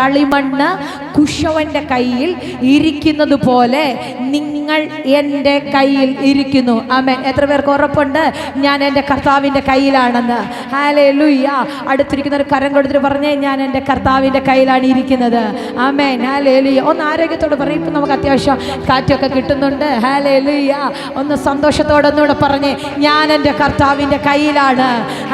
കളിമണ്ണ് കുശവന്റെ കയ്യിൽ ഇരിക്കുന്നത് പോലെ നിങ്ങൾ എൻ്റെ കയ്യിൽ ഇരിക്കുന്നു. ആമേൻ. എത്ര പേർക്ക് ഉറപ്പുണ്ട് ഞാൻ എൻ്റെ കർത്താവിൻ്റെ കയ്യിലാണെന്ന്? ഹല്ലേലൂയ. അടുത്തിരിക്കുന്ന ഒരു കരം കൊടുത്തിട്ട് പറഞ്ഞേ, ഞാൻ എൻ്റെ കർത്താവിൻ്റെ കയ്യിലാണ് ഇരിക്കുന്നത്. ആമേൻ. ഹല്ലേലൂയ. ഒന്ന് ആരോഗ്യത്തോടെ പറയും. ഇപ്പം നമുക്ക് അത്യാവശ്യം കാറ്റൊക്കെ കിട്ടുന്നുണ്ട്. ഹല്ലേലൂയ. ഒന്ന് സന്തോഷത്തോടെ ഒന്നുകൂടെ പറഞ്ഞേ, ഞാൻ എൻ്റെ കർത്താവിൻ്റെ കയ്യിലാണ്.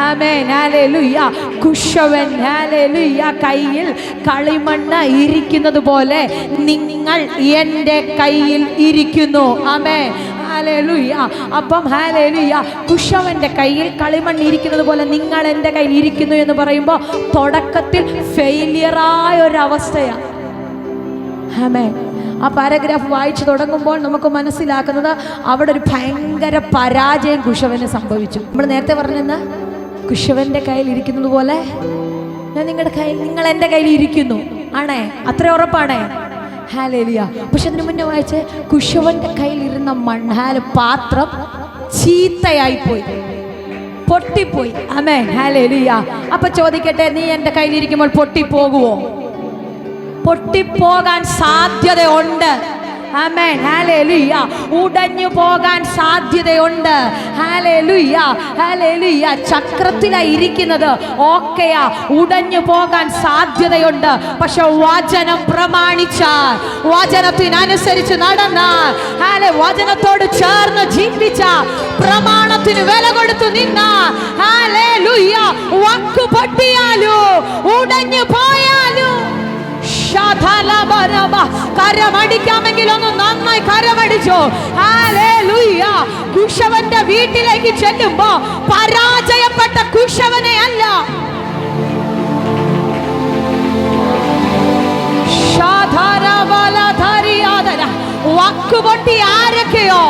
ആമേൻ. ഹല്ലേലൂയ. കുശവൻ ഹല്ലേലൂയ കയ്യിൽ കളിമണ്ണ് ഇരിക്കുന്നത് പോലെ നിങ്ങൾ എൻ്റെ കയ്യിൽ ഇരിക്കുന്നു. ആമേൻ. ഹല്ലേലൂയ. അപ്പം ഹല്ലേലൂയ, കുശവന്റെ കയ്യിൽ കളിമണ്ണ് ഇരിക്കുന്നത് പോലെ നിങ്ങൾ എൻ്റെ കയ്യിൽ ഇരിക്കുന്നു എന്ന് പറയുമ്പോൾ തുടക്കത്തിൽ ഫെയിലിയറായ ഒരവസ്ഥയാണ്. ആമേൻ. ആ പാരഗ്രാഫ് വായിച്ചു തുടങ്ങുമ്പോൾ നമുക്ക് മനസ്സിലാക്കുന്നത് അവിടെ ഒരു ഭയങ്കര പരാജയം കുശവന് സംഭവിച്ചു. നമ്മൾ നേരത്തെ പറഞ്ഞെന്ന് കുശവന്റെ കയ്യിൽ ഇരിക്കുന്നത് പോലെ ഞാൻ നിങ്ങളുടെ കയ്യിൽ, നിങ്ങൾ എൻ്റെ കയ്യിൽ ഇരിക്കുന്നു. ആണേ? അത്ര ഉറപ്പാണേ? ഹല്ലേലൂയ. പക്ഷെ അതിന് മുന്നേ വായിച്ച് കുശവന്റെ കയ്യിൽ ഇരുന്ന പാത്രം ചീത്തയായിപ്പോയി, പൊട്ടിപ്പോയി. ആമേൻ. ഹല്ലേലൂയ. അപ്പൊ ചോദിക്കട്ടെ, നീ എൻ്റെ കയ്യിലിരിക്കുമ്പോൾ പൊട്ടിപ്പോകുവോ? പൊട്ടിപ്പോകാൻ സാധ്യതയുണ്ട്. ആമേൻ. ഹല്ലേലൂയ. ഉടഞ്ഞു പോകാൻ സാധ്യതയുണ്ട്. ഹല്ലേലൂയ. ഹല്ലേലൂയ. ചക്രത്തിലായി ഇരിക്കുന്നത് ഓക്കെയാ, ഉടഞ്ഞു പോകാൻ സാധ്യതയുണ്ട്. പക്ഷെ വചനം പ്രമാണിച്ചാൽ, വചനത്തിനനുസരിച്ച് നടന്നാൽ, വചനത്തോട് ചേർന്ന് ജീവിച്ച, പ്രമാണത്തിന് വില കൊടുത്തു നിന്നാൽ, ഹല്ലേലൂയ, വാക്കു പൊട്ടിയാലോ ഉടഞ്ഞു പോയാലോ കരമടിക്കാമെങ്കിൽ ഒന്ന് നന്നായി കരമടിച്ചോ. ഹല്ലേലൂയ. കുശവന്റെ വീട്ടിലേക്ക് ചെല്ലുമ്പോ പരാജയപ്പെട്ട കുശവനെ അല്ല, വാക്കുപൊട്ടി ആരൊക്കെയോ,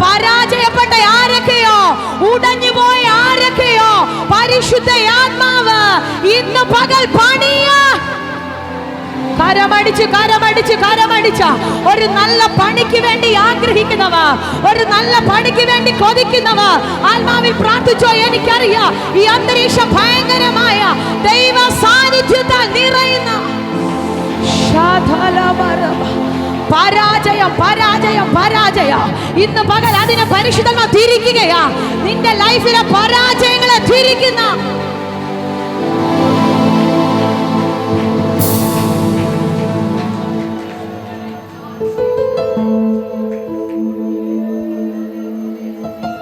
പരാജയപ്പെട്ട ആരൊക്കെയോ, ഉടഞ്ഞുപോയ ആരൊക്കെയോ, പരിശുദ്ധ ആത്മാവ് ഇന്ന് പകൽ പണിയ കരമടിച്ച് ഒരു നല്ല പണിക്ക് വേണ്ടി ആഗ്രഹിക്കുന്നവ, ഒരു നല്ല പണിക്ക് വേണ്ടി കൊതിക്കുന്നവ ആത്മാവിൽ പ്രാർത്ഥിച്ചോ. എനിക്കറിയാം ഈ അന്തരീക്ഷം ഭയങ്കരമായ ദൈവ സാന്നിധ്യത്താൽ നിറയുന്ന പരാജയം ഇന്ന് പകൽ അതിനെ പരിശുദ്ധങ്ങൾ തിരിക്കുകയാ. നിന്റെ ലൈഫിലെ പരാജയങ്ങളെ തിരിക്കുന്ന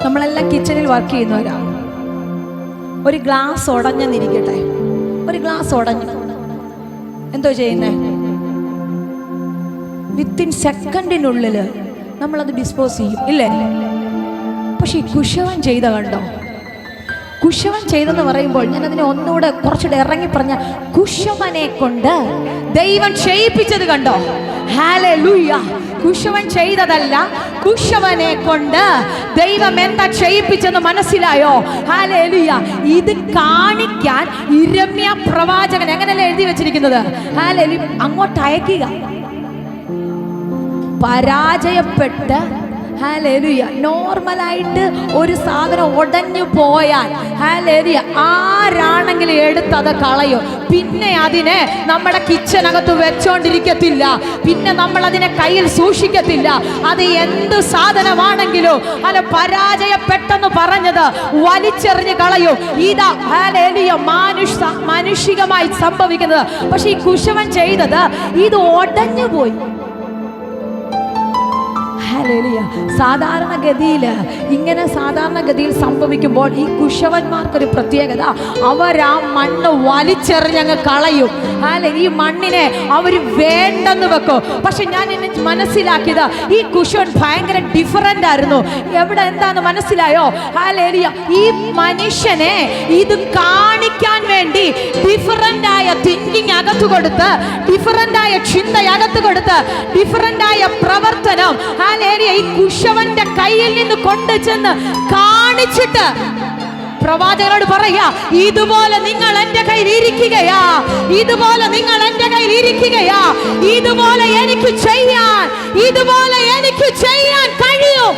നമ്മളെല്ലാം കിച്ചണിൽ വർക്ക് ചെയ്യുന്നവരാണ്. ഒരു ഗ്ലാസ് ഉടഞ്ഞെന്നിരിക്കട്ടെ, ഒരു ഗ്ലാസ് ഉടഞ്ഞു, എന്തോ ചെയ്യുന്നേ? വിത്തിൻ സെക്കൻഡിനുള്ളിൽ നമ്മളത് ഡിസ്പോസ് ചെയ്യും, ഇല്ലേ? പക്ഷെ ഈ കുശവൻ ചെയ്ത കണ്ടോ? കുശവൻ ചെയ്തെന്ന് പറയുമ്പോൾ ഞാൻ അതിനെ ഒന്നുകൂടെ കുറച്ചുകൂടെ ഇറങ്ങി പറഞ്ഞ, കുശവനെ കൊണ്ട് ദൈവം ചെയ്യിപ്പിച്ചത് കണ്ടോ? ഹല്ലേലൂയ. കുശവൻ ചെയ്തതല്ല, കുശവനെ കൊണ്ട് ദൈവം എന്താ ചെയ്യിപ്പിച്ചെന്ന് മനസ്സിലായോ? ഹല്ലേലൂയ. ഇത് കാണിക്കാൻ ഇരമ്യ പ്രവാചകൻ എങ്ങനെയല്ലേ എഴുതി വെച്ചിരിക്കുന്നത്? ഹല്ലേലൂയ. അങ്ങോട്ട് അയക്കുക. പരാജയപ്പെട്ട്, ഹല്ലേലൂയ, നോർമലായിട്ട് ഒരു സാധനം ഉടഞ്ഞു പോയാൽ, ഹല്ലേലൂയ, ആരാണെങ്കിലും എടുത്തത് കളയും. പിന്നെ അതിനെ നമ്മുടെ കിച്ചനകത്ത് വെച്ചോണ്ടിരിക്കത്തില്ല, പിന്നെ നമ്മൾ അതിനെ കയ്യിൽ സൂക്ഷിക്കത്തില്ല. അത് എന്ത് സാധനമാണെങ്കിലും അല്ല, പരാജയപ്പെട്ടെന്ന് പറഞ്ഞത് വലിച്ചെറിഞ്ഞ് കളയും. ഇതാ ഹല്ലേലൂയ മാനുഷികമായി സംഭവിക്കുന്നത്. പക്ഷെ ഈ കുശവൻ ചെയ്തത് ഇത് ഉടഞ്ഞു പോയി. ഹല്ലേലൂയ. സാധാരണഗതിയിൽ സംഭവിക്കുമ്പോൾ ഈ കുശവന്മാർക്കൊരു പ്രത്യേകത, അവർ ആ മണ്ണ് വലിച്ചെറിഞ്ഞങ്ങ് കളയും. ഈ മണ്ണിനെ അവർ വേണ്ടെന്ന് വെക്കും. പക്ഷെ ഞാൻ എന്നെ മനസ്സിലാക്കിയത് ഈ കുശവൻ ഭയങ്കര ഡിഫറൻ്റ് ആയിരുന്നു. എന്താന്ന് മനസ്സിലായോ? ഹല്ലേലൂയ. ഈ മനുഷ്യനെ ഇത് കാണിക്കാൻ വേണ്ടി ഡിഫറൻ്റ് ആയ തിങ്കിങ് അകത്ത് കൊടുത്ത്, ഡിഫറൻ്റ് ആയ ചിന്ത അകത്ത് കൊടുത്ത്, ഡിഫറൻ്റ് ആയ പ്രവർത്തനം ഈ കുശവന്റെ കയ്യിൽ നിന്ന് കൊണ്ടുചെന്ന് കാണിച്ചിട്ട് പ്രവാചകനോട് പറയാ, ഇതുപോലെ നിങ്ങൾ എൻ്റെ കയ്യിൽ ഇരിക്കുകയാ, ഇതുപോലെ നിങ്ങൾ എൻ്റെ കയ്യിൽ ഇരിക്കുകയാ, ഇതുപോലെ എനിക്ക് ചെയ്യാൻ കഴിയും.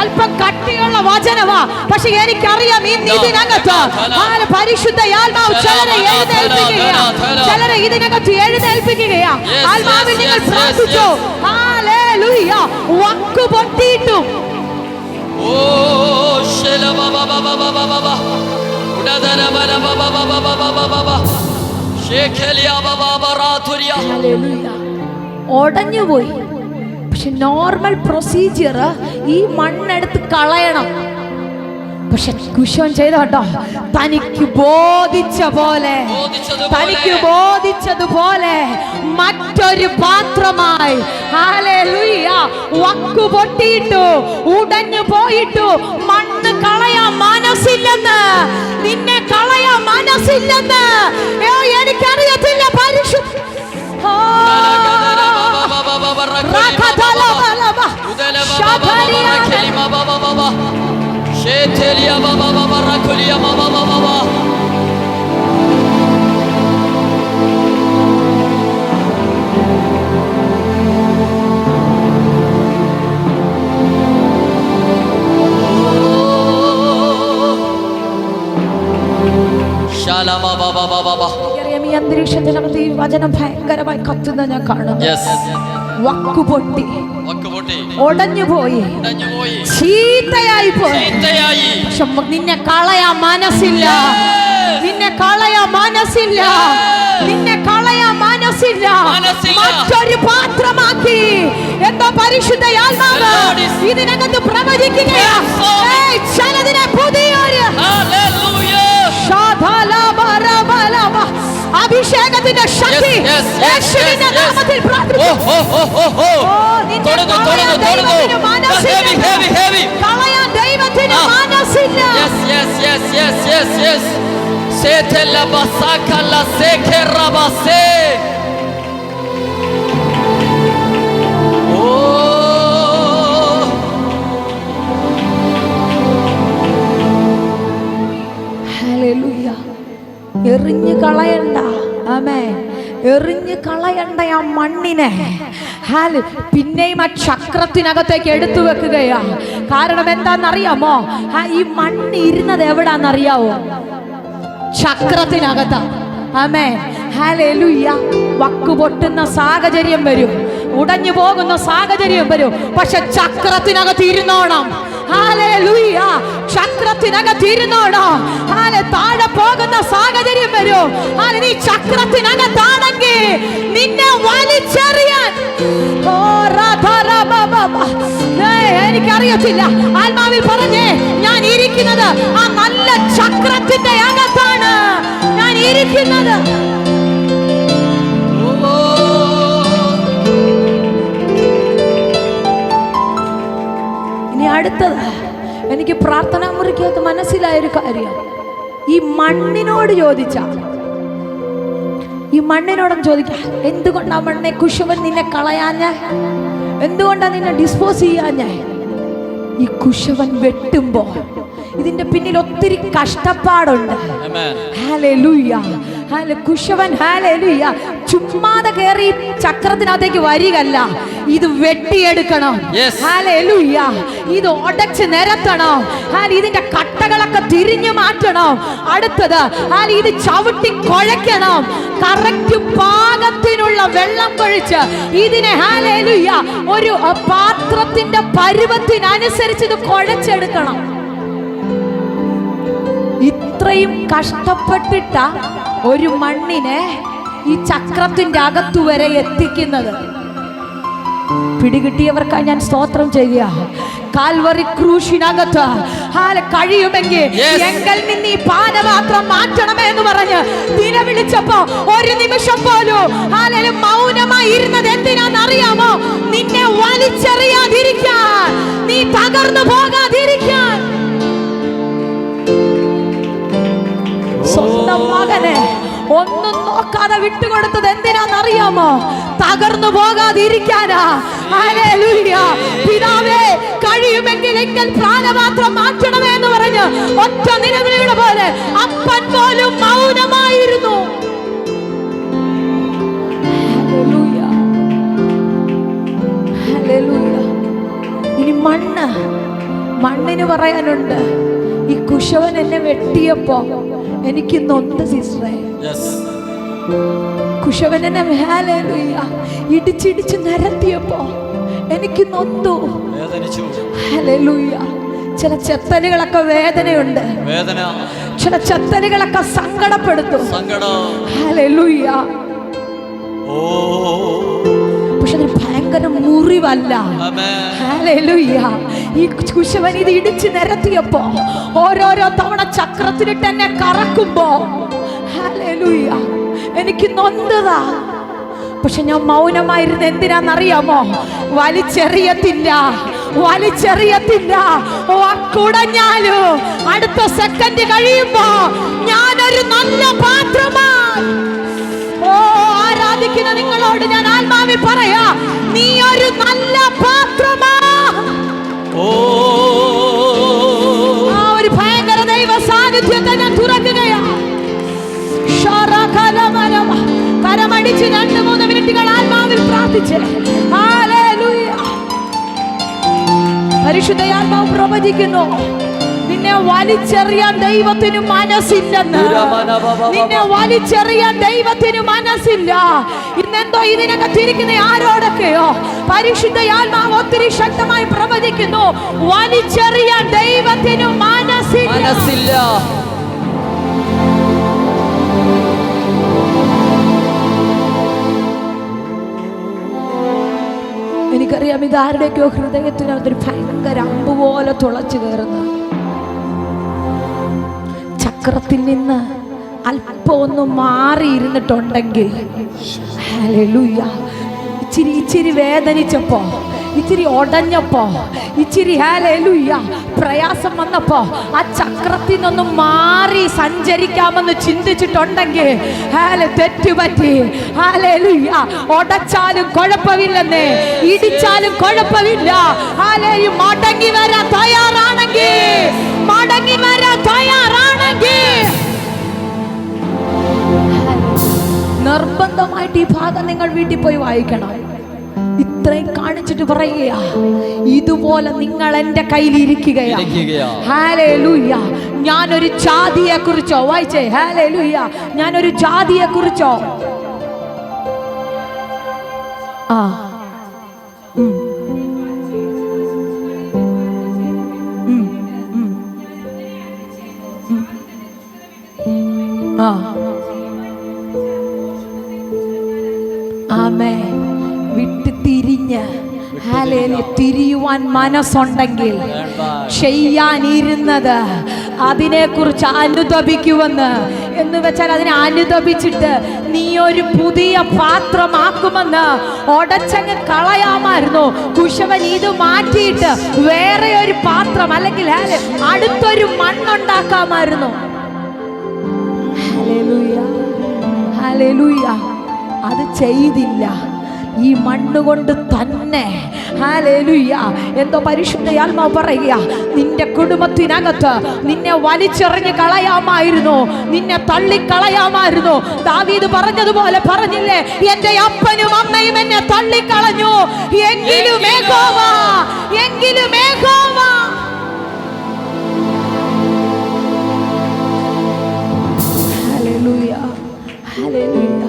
അല്പം കട്ടിയുള്ള വചനമാ, പക്ഷെ എനിക്കറിയാം ഇന്ന് ഇതിനകത്ത് പരിശുദ്ധ ആത്മാവ് ചിലരെ എഴുന്നേൽപ്പിക്കുകയാ, ചിലരെ ഇതിനകത്ത് എഴുന്നേൽപ്പിക്കുകയാ. ആത്മാവിൽ നിങ്ങൾ പ്രാർത്ഥിച്ചു. ഹല്ലേലൂയ. വക്ക് പൊട്ടിയിട്ടും ഒടഞ്ഞുപോയി. പക്ഷെ നോർമൽ പ്രൊസീജിയർ ഈ മണ്ണെടുത്ത് കളയണം. പക്ഷെ കുശവൻ ചെയ്ത കേട്ടോ, തനിക്ക് ബോധിച്ചതുപോലെ മറ്റൊരു പാത്രമായി ഹല്ലേലൂയ വക്ക് പൊട്ടിയിട്ടു, ഉടഞ്ഞു പോയിട്ടു. മണ്ണ് കളയാൻ മനസ്സില്ലെന്ന്, നിന്നെ കളയാൻ മനസ്സില്ലെന്ന് എനിക്കറിയത്തില്ല. പരിശുദ്ധ ഈ അന്തരീക്ഷത്തിനകത്ത് ഈ വചനം ഭയങ്കരമായി കത്തുന്ന ഞാൻ കാണുന്നു. വക്ക് പൊട്ടി, ഒടഞ്ഞുപോയി, ചീത്തയായി പോയി. പക്ഷെ നിന്നെ കളയാൻ മനസ്സില്ല, നിന്നെ കളയാൻ മനസ്സില്ല, നിന്നെ കളയാൻ മനസ്സില്ല. മറ്റൊരു പാത്രമാക്കി എന്തോ പരിശുദ്ധ ആത്മാവ് ഇതിനകത്ത് പ്രവചിക്കുകയാ. ചിലതിനെ പുതിയൊരു അഭിഷേകത്തിന്റെ ശക്തി യേശുവിന്റെ നാമത്തിൽ പ്രാർത്ഥിക്കുന്നു. കളയാൻ ദൈവത്തിന് മനസ്സില്ല. ഹല്ലേലൂയ. എറിഞ്ഞു കളയണ്ട. ആമേൻ. എറിഞ്ഞു കളയണ്ട ആ മണ്ണിനെ. പിന്നെയും ആ ചക്രത്തിനകത്തേക്ക് എടുത്തു വെക്കുകയാ. കാരണം എന്താണെന്നറിയാമോ? ഈ മണ്ണ് ഇരുന്നത് എവിടാന്നറിയാവോ? ചക്രത്തിനകത്താ. ആമേൻ. ഹല്ലേലൂയ. വക്ക് പൊട്ടുന്ന സാഹചര്യം വരും, ഉടഞ്ഞു പോകുന്ന സാഹചര്യം വരും. പക്ഷെ ചക്രത്തിനകത്ത് ഇരുന്നോണം. ഹല്ലേലൂയ. ചക്രത്തിനകത്ത് ഇരുന്നോണം. താഴെ പോകുന്ന സാഹചര്യം വരും. നീ ചക്രത്തിനകത്താണെങ്കിൽ നിന്നെ വലിച്ചെറിയാൻ എനിക്കറിയത്തില്ല. ആത്മാവിൽ പറഞ്ഞേ, ഞാൻ ഇരിക്കുന്നത് ആ നല്ല ചക്രത്തിന്റെ അകത്താണ് ഞാൻ ഇരിക്കുന്നത്. ഇനി അടുത്തത് എനിക്ക് പ്രാർത്ഥനാ മുറിക്കകത്ത് മനസ്സിലായൊരു കാര്യം. ഈ മണ്ണിനോട് ചോദിച്ച, ഈ മണ്ണിനോടും ചോദിക്കാം, എന്തുകൊണ്ടാ മണ്ണെ കുശവൻ നിന്നെ കളയാഞ്ഞ? എന്തുകൊണ്ടാ നിന്നെ ഡിസ്പോസ് ചെയ്യാഞ്ഞ? ഈ കുശവൻ വെട്ടുമ്പോ ഇതിന്റെ പിന്നിൽ ഒത്തിരി കഷ്ടപ്പാടുണ്ട്. ഹല്ലേലൂയ. കുശവൻ ഹല്ലേലൂയ ചുമ്മാതെ കയറി ചക്രത്തിനകത്തേക്ക് വരികയല്ല, ഇത് വെട്ടിയെടുക്കണം. ഹല്ലേലൂയ. ഇത് ഒടച്ച് നിരത്തണം. ഇതിന്റെ കട്ടകളൊക്കെ തിരിഞ്ഞു മാറ്റണം. അടുത്തത് ഇത് ചവിട്ടി കുഴയ്ക്കണം. കറക്റ്റ് പാകത്തിനുള്ള വെള്ളം കൊഴിച്ച് ഇതിനെ ഹല്ലേലൂയ ഒരു പാത്രത്തിന്റെ പരുവത്തിനനുസരിച്ച് ഇത് കുഴച്ചെടുക്കണം. ഇത്രയും കഷ്ടപ്പെട്ടിട്ട ഒരു മണ്ണിനെ ഈ ചക്രത്തിന്റെ അകത്തുവരെ എത്തിക്കുന്നത്. പിടികിട്ടിയവർക്കായി ഞാൻ സ്തോത്രം ചെയ്യുക. കാൽവറി ക്രൂശിനകത്ത് കഴിയുമെങ്കിൽ എങ്കിൽ നിന്ന് ഈ പാനപാത്രം മാറ്റണമേ എന്ന് പറഞ്ഞ് നിലവിളിച്ചപ്പോ ഒരു നിമിഷം പോലും മൗനമായി ഇരുന്നത് എന്തിനാണെന്നറിയാമോ? നിന്നെ വലിച്ചെറിയാതിരിക്കാൻ, നീ തകർന്നു പോകാതിരിക്കാൻ. സ്വന്തം മകനെ ഒന്നും നോക്കാതെ വിട്ടുകൊടുത്തത് എന്തിനാണെന്നറിയാമോ? തകർന്നു പോകാതിരിക്കാനാ. ഹല്ലേലൂയ. പിതാവേ, കഴിയുമെങ്കിൽ എങ്കിൽ പ്രാണപാത്രം മാറ്റണമേ എന്ന് പറഞ്ഞ് ഒറ്റ നിലവിളിയുടെ പോലെ അപ്പൻ പോലും മൗനമായിരുന്നു. ഹല്ലേലൂയ. ഹല്ലേലൂയ. മണ്ണിന് പറയാനുണ്ട്, ഈ കുശവൻ എന്നെ വെട്ടിയപ്പോ എനിക്ക് നൊന്ത് സിസ്റ്ററെ. കുശവൻ എന്നെ ഹല്ലേലൂയ ഇടിച്ചിടിച്ച് നിരത്തിയപ്പോ എനിക്ക് നൊന്തു. ഹല്ലേലൂയ. ചില ചെത്തലുകളൊക്കെ വേദനയുണ്ട്, ചില ചെത്തലുകളൊക്കെ സങ്കടപ്പെടുത്തും. ഹല്ലേലൂയ. പക്ഷെ അതൊരു ഭയങ്കര മുറിവല്ല. ഹല്ലേലൂയ. ഈ കുശവൻ ഇത് ഇടിച്ച് നിരത്തിയപ്പോ ഓരോരോ തവണ ചക്രത്തിലിട്ട് എന്നെ കറക്കുമ്പോ ഹല്ലേലൂയ എനിക്ക് നൊന്തതാ. പക്ഷെ ഞാൻ മൗനമായിരുന്ന എന്തിനാന്നറിയാമോ? വലിച്ചെറിയത്തില്ല. കുടഞ്ഞാലോ അടുത്ത സെക്കൻഡ് കഴിയുമ്പോ ഞാനൊരു നല്ല പാത്രമാണ്. ആരാധിക്കുന്ന നിങ്ങളോട് ഞാൻ ആത്മാവിൽ പറയാ, നീ ഒരു നല്ല പാത്രമാ. ഒരു ഭയങ്കര ദൈവ സാന്നിധ്യത്തെ ഞാൻ തുറക്കുകയാ. കരമടിച്ച് 2-3 മിനിറ്റുകൾ ആത്മാവിൽ പ്രാർത്ഥിച്ച് ഹല്ലേലൂയ. പരിശുദ്ധയാത്മാവ് പ്രവചിക്കുന്നു, നിന്നെ വലിച്ചെറിയാൻ ദൈവത്തിന് മനസ്സില്ലെന്ന്. നിന്നെ വലിച്ചെറിയാൻ ദൈവത്തിന് മനസ്സില്ല. ഇന്നെന്തോ ഇതിനൊക്കെ തിരിക്കുന്ന ആരോടൊക്കെയോ പരിശുദ്ധയാത്മാവ് ഒത്തിരി ശക്തമായി പ്രവചിക്കുന്നു, വലിച്ചെറിയാൻ ദൈവത്തിന് മനസ്സില്ല. എനിക്കറിയാം ഇതാരുടെയൊക്കെയോ ഹൃദയത്തിനകത്തൊരു ഭയങ്കര അമ്പ് പോലെ തുളച്ചു കയറുന്ന ചക്രത്തിൽ നിന്ന് അല്പം ഒന്ന് മാറിയിരുന്നിട്ടുണ്ടെങ്കിൽ ഹല്ലേലൂയ. ഇച്ചിരി വേദനിച്ചപ്പോ, ഇച്ചിരി ഒടഞ്ഞപ്പോ, ഇച്ചിരി ഹല്ലേലൂയ പ്രയാസം വന്നപ്പോ ആ ചക്രത്തിൽ നിന്നൊന്നും മാറി സഞ്ചരിക്കാമെന്ന് ചിന്തിച്ചിട്ടുണ്ടെങ്കിൽ തെറ്റുപറ്റി. ഹല്ലേലൂയ. ഒടച്ചാലും കുഴപ്പമില്ലെന്നേ, ഇടിച്ചാലും കുഴപ്പമില്ല. ഹല്ലേലൂയ. മടങ്ങി വരാൻ തയ്യാറാണെങ്കിൽ നിർബന്ധമായിട്ട് ഈ ഭാഗം നിങ്ങൾ വീട്ടിൽ പോയി വായിക്കണം. ഇത്രയും കാണിച്ചിട്ട് പറയുക, ഇതുപോലെ നിങ്ങൾ എന്റെ കയ്യിൽ ഇരിക്കുകയാ. ഹല്ലേലൂയ. ഞാനൊരു ജാതിയെ കുറിച്ചോ വായിച്ചേ. ഹല്ലേലൂയ. ഞാനൊരു ജാതിയെ കുറിച്ചോ ആമേൻ. വിട്ട് തിരിഞ്ഞ് തിരിയുവാൻ മനസ്സുണ്ടെങ്കിൽ ചെയ്യാനിരുന്നത് അതിനെക്കുറിച്ച് അനുതപിക്കുമെന്ന്. എന്ന് വെച്ചാൽ അതിനെ അനുതപിച്ചിട്ട് നീ ഒരു പുതിയ പാത്രമാക്കുമെന്ന്. ഉടച്ചങ്ങ് കളയാമായിരുന്നു. കുശവൻ ഇത് മാറ്റിയിട്ട് വേറെ ഒരു പാത്രം അല്ലെങ്കിൽ അടുത്തൊരു മണ്ണുണ്ടാക്കാമായിരുന്നു. Hallelujah, hallelujah. അത് ചെയ്തില്ല. ഈ മണ്ണുകൊണ്ട് തന്നെ ഹല്ലേലൂയ. എന്തോ പരിശുദ്ധയാത്മാവ് പറയുക, നിന്റെ കുടുംബത്തിനകത്ത് നിന്നെ വലിച്ചെറിഞ്ഞ് കളയാമായിരുന്നു, നിന്നെ തള്ളിക്കളയാമായിരുന്നു. ദാവീദ് പറഞ്ഞതുപോലെ പറഞ്ഞില്ലേ, എന്റെ അപ്പനും അമ്മയും എന്നെ തള്ളിക്കളഞ്ഞു, എങ്കിലും യഹോവ. Hallelujah, hallelujah.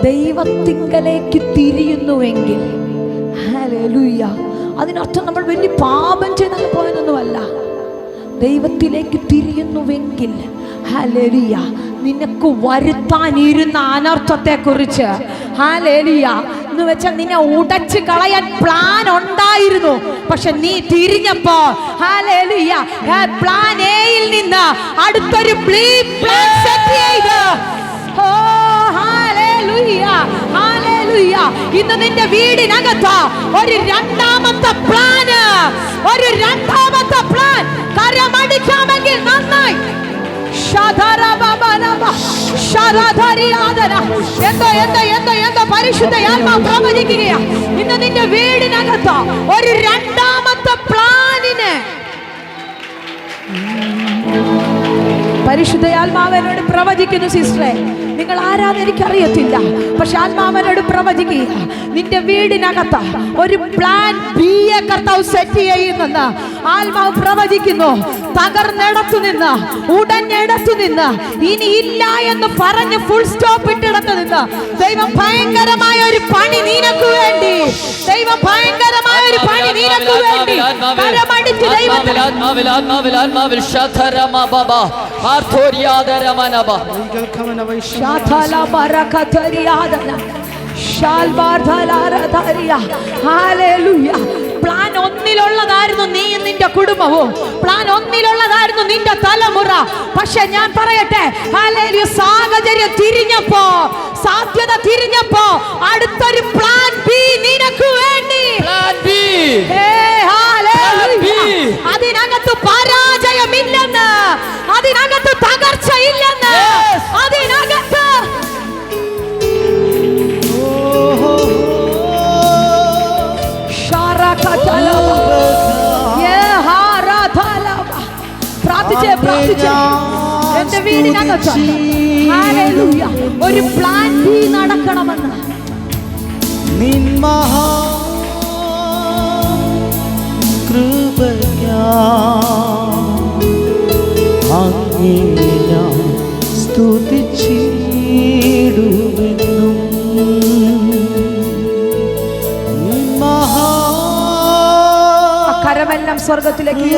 ദൈവത്തിങ്കലേക്ക് തിരിയുന്നുവെങ്കിൽ ഹല്ലേലൂയ, അതിനർത്ഥം നമ്മൾ വലിയ പാപം ചെയ്തങ്ങ് പോയതൊന്നുമല്ല. ദൈവത്തിലേക്ക് തിരിയുന്നുവെങ്കിൽ ഹല്ലേലൂയ, നിനക്ക് വരുത്താനിരുന്ന അനർത്ഥത്തെക്കുറിച്ച് ഹല്ലേലൂയ എന്ന് വെച്ചാൽ നിന്നെ ഉടച്ച് കളയാൻ പ്ലാൻ ഉണ്ടായിരുന്നു. പക്ഷെ നീ തിരിഞ്ഞപ്പോ ഹല്ലേലൂയ പ്ലാൻ എയിൽ നിന്ന് അടുത്തൊരു പ്ലാൻ സെറ്റ് ചെയ്തു. ഇന്ന് നിന്റെ വീടിനകത്ത് ഒരു രണ്ടാമത്തെ പ്ലാൻ കരമടിക്കാമെങ്കിൽ നന്നായി. എന്തോ പരിശുദ്ധയാത്മാവ് പ്രവചിക്കുകയാ. ഇന്ന് നിന്റെ വീടിനകത്ത് ഒരു രണ്ടാമത്തെ പ്ലാനിന് പരിശുദ്ധയാത്മാവ് എന്നോട് പ്രവചിക്കുന്നു സിസ്റ്ററെ. നിങ്ങൾ ആരാന്ന് എനിക്കറിയത്തില്ല, പക്ഷെ ആത്മാവനോട് പ്രവചിക്കുക, നിന്റെ വീടിനകത്ത് ഒരു പ്ലാൻ ബി കർത്താവ് സെറ്റ് ചെയ്യുന്നെന്ന് ആത്മാവ് പ്രവചിക്കുന്നു. തകർന്നിടത്തു നിന്ന്, ഉടഞ്ഞിടത്തു നിന്ന്, ഇനി ഇല്ല എന്ന് പറഞ്ഞ് ഫുൾ സ്റ്റോപ്പ് ഇട്ടിടത്ത് നിന്ന് ദൈവം ഭയങ്കരമായ ഒരു പണി നിനക്ക് വേണ്ടി, ദൈവം ഭയങ്കരമായ ഒരു പണി നിനക്ക് വേണ്ടി കരമടിച്ച് ദൈവത്തിൽ പ്ലാൻ ഒന്നിലുള്ളതായിരുന്നു നീ നിന്റെ കുടുംബവും, പ്ലാൻ ഒന്നിലുള്ളതായിരുന്നു നിന്റെ തലമുറ. പക്ഷെ ഞാൻ പറയട്ടെ, സാഹചര്യം തിരിഞ്ഞപ്പോ, സാധ്യത തിരിഞ്ഞപ്പോ അടുത്തൊരു പ്ലാൻ ബി നിനക്ക് വേണ്ടി. അതിനകത്ത് പരാജയമില്ലെന്ന്, അതിനകത്ത് തകർച്ചയില്ലെന്ന്, അതിനകത്ത് എന്റെ വീടിനകത്ത് ഒരു പ്ലാൻ ബി നടക്കണമെന്ന് സ്തുതിച്ചിടുമെന്നും കരമെല്ലാം സ്വർഗത്തിലേക്ക്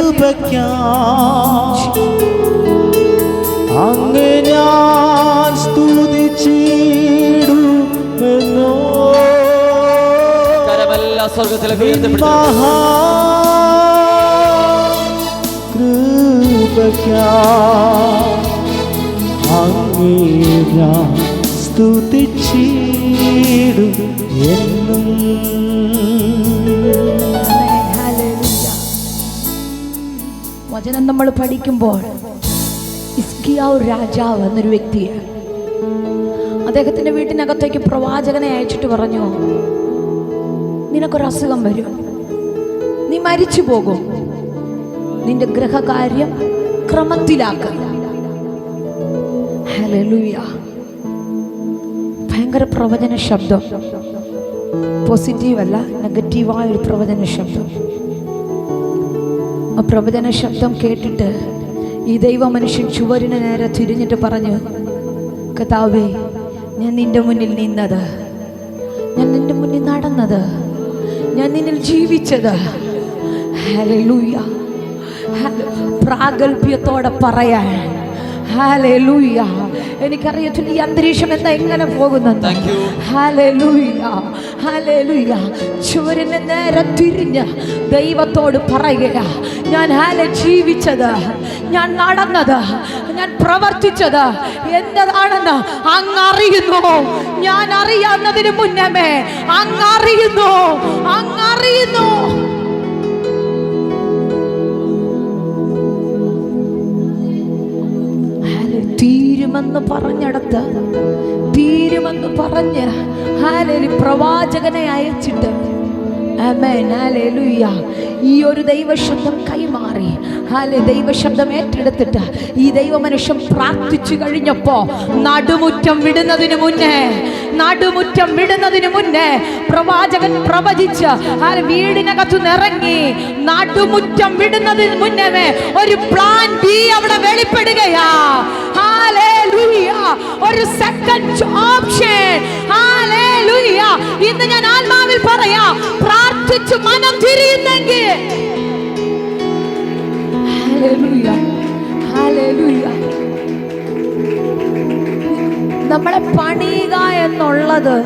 അങ്ങ് ഞാൻ സ്തുതിച്ചിടുമെന്നോ. കരമെല്ലാം സ്വർഗത്തിലേക്ക് അങ്ങേ ഞാൻ സ്തുതിച്ചിടും എന്നും. വചനം നമ്മൾ പഠിക്കുമ്പോൾ ഹിസ്കിയാവ് രാജാവ് എന്നൊരു വ്യക്തിയാണ്. അദ്ദേഹത്തിന്റെ വീട്ടിനകത്തേക്ക് പ്രവാചകനെ അയച്ചിട്ട് പറഞ്ഞു, നിനക്കൊരസുഖം വരും, നീ മരിച്ചു പോകും, നിന്റെ ഗൃഹകാര്യം ക്രമത്തിലാക്കുക. ഹല്ലേലൂയ. ഭയങ്കര പ്രവചന ശബ്ദം, പോസിറ്റീവ് അല്ല, നെഗറ്റീവായ ഒരു പ്രവചന ശബ്ദം. ആ പ്രവചന ശബ്ദം കേട്ടിട്ട് ഈ ദൈവ മനുഷ്യൻ ചുവരിന് നേരെ തിരിഞ്ഞിട്ട് പറഞ്ഞു, കർത്താവേ, ഞാൻ നിന്റെ മുന്നിൽ നിന്നത്, ഞാൻ നിന്റെ മുന്നിൽ നടന്നത്, ഞാൻ നിന്നിൽ ജീവിച്ചത്. ഹല്ലേലൂയ. പ്രാഗൽഭ്യത്തോടെ പറയാൻ ഹല്ലേലൂയ. എനിക്കറിയത്തില്ല ഈ അന്തരീക്ഷം എന്താ എങ്ങനെ പോകുന്നത്. Hallelujah, hallelujah. ചുവരിന് നേരെ തിരിഞ്ഞ് ദൈവത്തോട് പറയുക, ഞാൻ ജീവിച്ചത്, ഞാൻ നടന്നത്, ഞാൻ പ്രവർത്തിച്ചത് എന്നതാണെന്ന് അങ്ങ് അറിയുന്നു. ഞാൻ അറിയാവുന്നതിന് മുന്നമേ അങ്ങ് അറിയുന്നു, അങ്ങ് അറിയുന്നു. തീരുമെന്ന് പറഞ്ഞിടത്ത്, തീരുമെന്ന് പറഞ്ഞ് പ്രവാചകനെ അയച്ചിട്ട്, ആമേൻ, ഹല്ലേലൂയ, ഈ ഒരു ദൈവശബ്ദം കൈമാറി, ദൈവശബ്ദം ഏറ്റെടുത്തിട്ട് ഈ ദൈവമനുഷ്യൻ പ്രാർത്ഥിച്ചു കഴിഞ്ഞപ്പോ നടുമുറ്റം വിടുന്നതിന് മുന്നേ പ്രവാചകൻ പ്രവചിച്ച് വീടിനകത്തു നിറങ്ങി. നടുമുറ്റം വിടുന്നതിന് മുന്നേ ഒരു പ്ലാൻ ബി അവിടെ വെളിപ്പെടുകയാ. ഹല്ലേലൂയ. ഒരു സെക്കൻഡ് ഓപ്ഷൻ. ഹല്ലേലൂയ. ഇന്ന് ഞാൻ ആത്മാവിൽ പറയാ, പ്രാർത്ഥിച്ചു മനം തിരിയുന്നെങ്കിൽ, ഹല്ലേലൂയ, ഹല്ലേലൂയ, നമ്മളെ പണിയുക എന്നുള്ളത്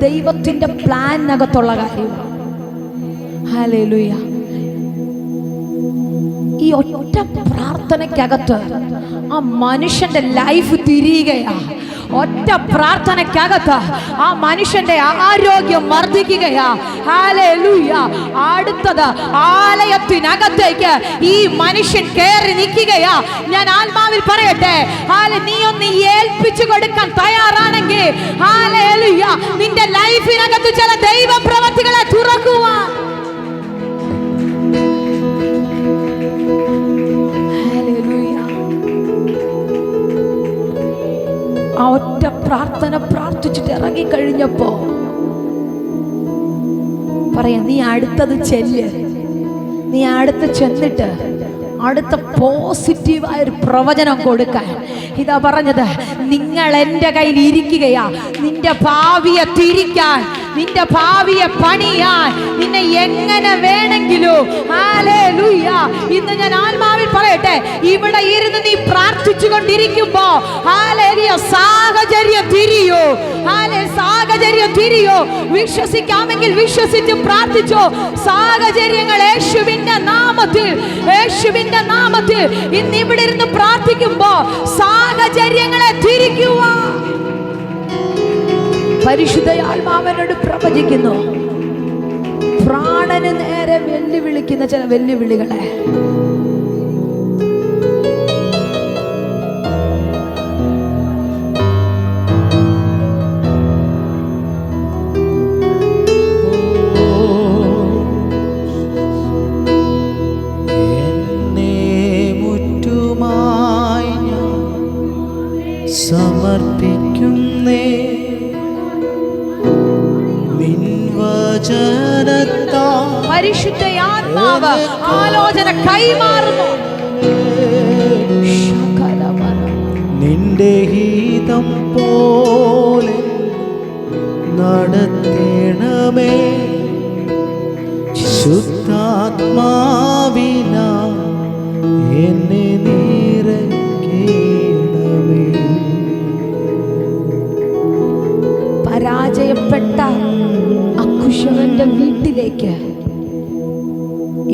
ദൈവത്തിന്റെ പ്ലാനകത്തുള്ള കാര്യമാണ്. ഹല്ലേലൂയ. ഈ ഒറ്റ പ്രാർത്ഥനയ്ക്കകത്ത് ആ മനുഷ്യന്റെ ലൈഫ് തിരിയുകയാ. ഒറ്റ പ്രാർത്ഥനയ്ക്കകത്ത് ആ മനുഷ്യന്റെ ആരോഗ്യം വർദ്ധിക്കുകയാ. ഹല്ലേലൂയ. അടുത്തത് ആലയത്തിനകത്തേക്ക് ഈ മനുഷ്യൻ കയറി നിൽക്കുകയാ. ഞാൻ ആത്മാവിൽ പറയട്ടെ, നീ ഒന്ന് ഏൽപ്പിച്ചു കൊടുക്കാൻ തയ്യാറാണെങ്കിൽ ഹല്ലേലൂയ, നിന്റെ ലൈഫിനകത്ത് ചില ദൈവ പ്രവൃത്തികളെ തുറക്കുക. ആ ഒറ്റ പ്രാർത്ഥന പ്രാർത്ഥിച്ചിട്ട് ഇറങ്ങിക്കഴിഞ്ഞപ്പോ പറയാ, നീ അടുത്തത് ചെല്ല്, നീ അടുത്ത് ചെന്നിട്ട് അടുത്ത പോസിറ്റീവായൊരു പ്രവചനം കൊടുക്കാൻ. ഇതാ പറഞ്ഞത്, നിങ്ങൾ എൻ്റെ കയ്യിൽ ഇരിക്കുകയാ. നിന്റെ ഭാവിയെ തിരിക്കാൻ, നിന്റെ ഭാവിയെ പണിയാൻ, നിന്നെ എങ്ങനെ വേണമെങ്കിലും. ഹല്ലേലൂയ. ഇന്ന് ഞാൻ ആത്മാവിൽ പറയട്ടെ, ഇവിടെ ഇരുന്ന് നീ പ്രാർത്ഥിച്ചു കൊണ്ടിരിക്കുമ്പോ ഹല്ലേലൂയ സാഹചര്യം തിരിയോ. സാഹചര്യം തിരിയോ. വിശ്വസിക്കാമെങ്കിൽ വിശ്വസിച്ച് പ്രാർത്ഥിച്ചോ. സാഹചര്യങ്ങൾ യേശുവിന്റെ നാമത്തിൽ, യേശുവിന്റെ നാമത്തിൽ ഇന്ന് ഇവിടെ ഇരുന്ന് പ്രാർത്ഥിക്കുമ്പോ സാഹചര്യങ്ങളെ തിരിക്കുക. പരിശുദ്ധയാത്മാവനോട് പ്രവചിക്കുന്നു, പ്രാണന് നേരെ വെല്ലുവിളിക്കുന്ന ചില വെല്ലുവിളികളെ. സമർപ്പിക്കുന്നേ നിൻവചനത്താ. പരിശുദ്ധയാത്മാവ് ആലോചന കൈമാറുന്നു. നിന്റെ ഹിതം പോലെ നടത്തേണമേ, ശുദ്ധാത്മാവിനാ എന്നെ നിറയ്ക്കണമേ. പരാജയപ്പെട്ട അക്കുശവന്റെ വീട്ടിലേക്ക്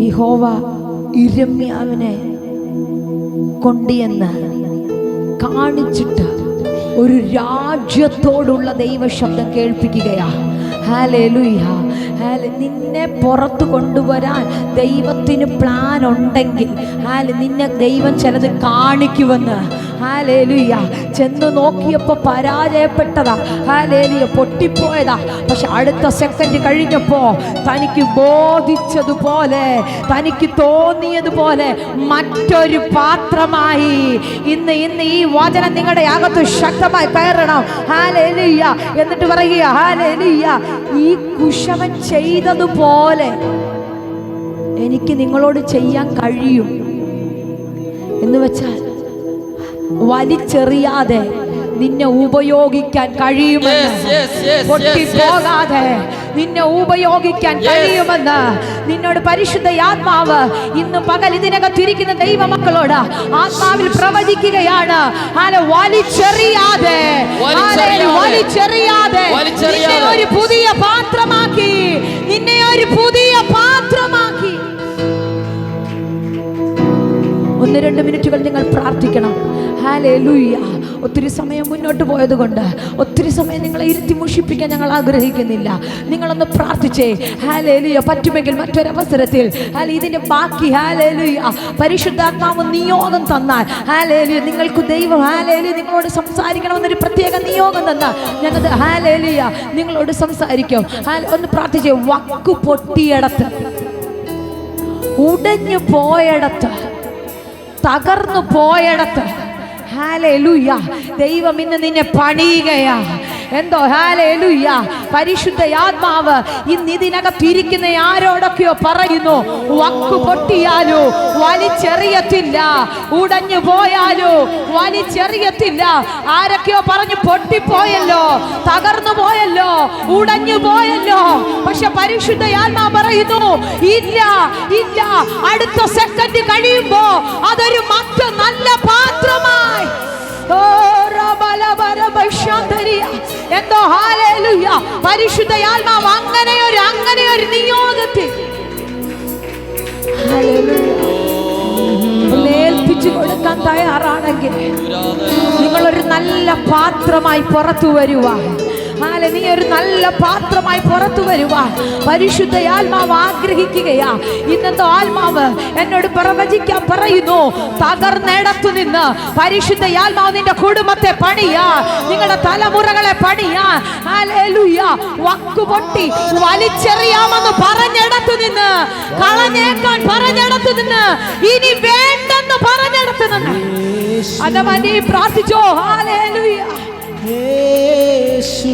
യഹോവ യിരെമ്യാവിനെ കൊണ്ടുവന്ന് കാണിച്ചിട്ട് ഒരു രാജ്യത്തോടുള്ള ദൈവശബ്ദം കേൾപ്പിക്കുകയാ. ഹല്ലേലൂയ. നിന്നെ പുറത്തു കൊണ്ടുവരാൻ ദൈവത്തിന് പ്ലാൻ ഉണ്ടെങ്കിൽ നിന്നെ ദൈവം ചിലത് കാണിക്കുമെന്ന്. ഹല്ലേലൂയ. ചെന്ന് നോക്കിയപ്പോ പരാജയപ്പെട്ടതാ. ഹല്ലേലൂയ. പൊട്ടിപ്പോയതാ. പക്ഷെ അടുത്ത സെക്കൻഡ് കഴിഞ്ഞപ്പോ തനിക്ക് ബോധിച്ചതുപോലെ, തനിക്ക് തോന്നിയതുപോലെ മറ്റൊരു പാത്രമായി. ഇന്ന് ഈ വചനം നിങ്ങളുടെ അകത്ത് ശക്തമായി കയറണം. ഹല്ലേലൂയ. എന്നിട്ട് പറയുക, ഹല്ലേലൂയ, ഈ കുശവൻ ചെയ്തതുപോലെ എനിക്ക് നിങ്ങളോട് ചെയ്യാൻ കഴിയും എന്ന് വെച്ചാൽ വലിച്ചെറിയാതെ നിന്നെ ഉപയോഗിക്കാൻ കഴിയുമെന്ന്, പൊട്ടിപ്പോകാതെ നിന്നെ ഉപയോഗിക്കാൻ കഴിയുമെന്ന് നിന്നോട് പരിശുദ്ധയാത്മാവ് ഇന്ന് പകൽ ഇതിനകത്തിരിക്കുന്ന ദൈവമക്കളോട് ആത്മാവിൽ പ്രവചിക്കുകയാണ്. വലിച്ചെറിയാതെ, വലിച്ചെറിയാതെ നിന്നെ ഒരു പുതിയ പാത്രമാക്കി, നിന്നെ ഒരു പുതിയ പാത്രമാക്കി. 1-2 മിനിറ്റുകൾ നിങ്ങൾ പ്രാർത്ഥിക്കണം. ഹല്ലേലൂയ. ഒത്തിരി സമയം മുന്നോട്ട് പോയതുകൊണ്ട് ഒത്തിരി സമയം നിങ്ങളെ ഇരുത്തി മുഷിപ്പിക്കാൻ ഞങ്ങൾ ആഗ്രഹിക്കുന്നില്ല. നിങ്ങളൊന്ന് പ്രാർത്ഥിച്ചേ. ഹല്ലേലൂയ. പറ്റുമെങ്കിൽ മറ്റൊരവസരത്തിൽ ഇതിന്റെ ബാക്കി ഹല്ലേലൂയ പരിശുദ്ധാത്മാവ് നിയോഗം തന്നാൽ, ഹല്ലേലൂയ, നിങ്ങൾക്ക് ദൈവം ഹല്ലേലൂയ നിങ്ങളോട് സംസാരിക്കണമെന്നൊരു പ്രത്യേക നിയോഗം തന്നാൽ ഞങ്ങൾ ഹല്ലേലൂയ നിങ്ങളോട് സംസാരിക്കും. ഒന്ന് പ്രാർത്ഥിച്ചേ. വക്കു പൊട്ടിയിടത്ത്, ഉടഞ്ഞു പോയിടത്ത്, തകർന്നു പോയിടത്ത് ഹല്ലേലൂയ ദൈവം ഇന്ന് നിന്നെ പണിയുകയാ. എന്തോ ഹല്ലേലൂയ. പരിശുദ്ധയാത്മാവ് ഇന്ന് ഇതിനകത്തിരിക്കുന്ന ആരോടൊക്കെയോ പറയുന്നു, വക്കു പൊട്ടിയാലോ വലിച്ചെറിയത്തില്ല, ഉടഞ്ഞു പോയാലോ വലിച്ചെറിയത്തില്ല. ആരൊക്കെയോ പറഞ്ഞു പൊട്ടിപ്പോയല്ലോ, തകർന്നു പോയല്ലോ, ഉടഞ്ഞു പോയല്ലോ. പക്ഷെ പരിശുദ്ധയാത്മാവ് പറയുന്നു, ഇല്ല ഇല്ല, അടുത്ത സെക്കൻഡ് കഴിയുമ്പോ അതൊരു മറ്റു നല്ല പാത്രമായി. എന്തോ ഹല്ലേലൂയ. പരിശുദ്ധയാത്മാവ് അങ്ങനെ ഒരു നിയോഗത്തിൽ ഏൽപ്പിച്ചു കൊടുക്കാൻ തയ്യാറാണെങ്കിൽ നിങ്ങളൊരു നല്ല പാത്രമായി പുറത്തു വരുവാൻ, നീ ഒരു നല്ല പാത്രമായി പുറത്തു വരുവാൻ പരിശുദ്ധയാത്മാവ് ആഗ്രഹിക്കുകയാ. ഇന്നത്തെ ആത്മാവ് എന്നോട് പ്രവചിക്കാൻ പറയുന്നു, തകർന്നിടത്തു നിന്ന് പരിശുദ്ധയാത്മാവ് നിന്റെ കുടുംബത്തെ പണിയാ, നിങ്ങളുടെ തലമുറകളെ പണിയാ. ഹല്ലേലൂയ. വക്കുപൊട്ടി വലിച്ചെറിയാമെന്ന് പറഞ്ഞിടത്തു നിന്ന്, കളഞ്ഞേക്കാൻ പറഞ്ഞിടത്തു നിന്ന്, ഇനി വേണ്ടെന്ന് പറഞ്ഞിടത്തു നിന്ന് അതവനെ പ്രാർത്ഥിച്ചോ. ഹല്ലേലൂയ. യേശു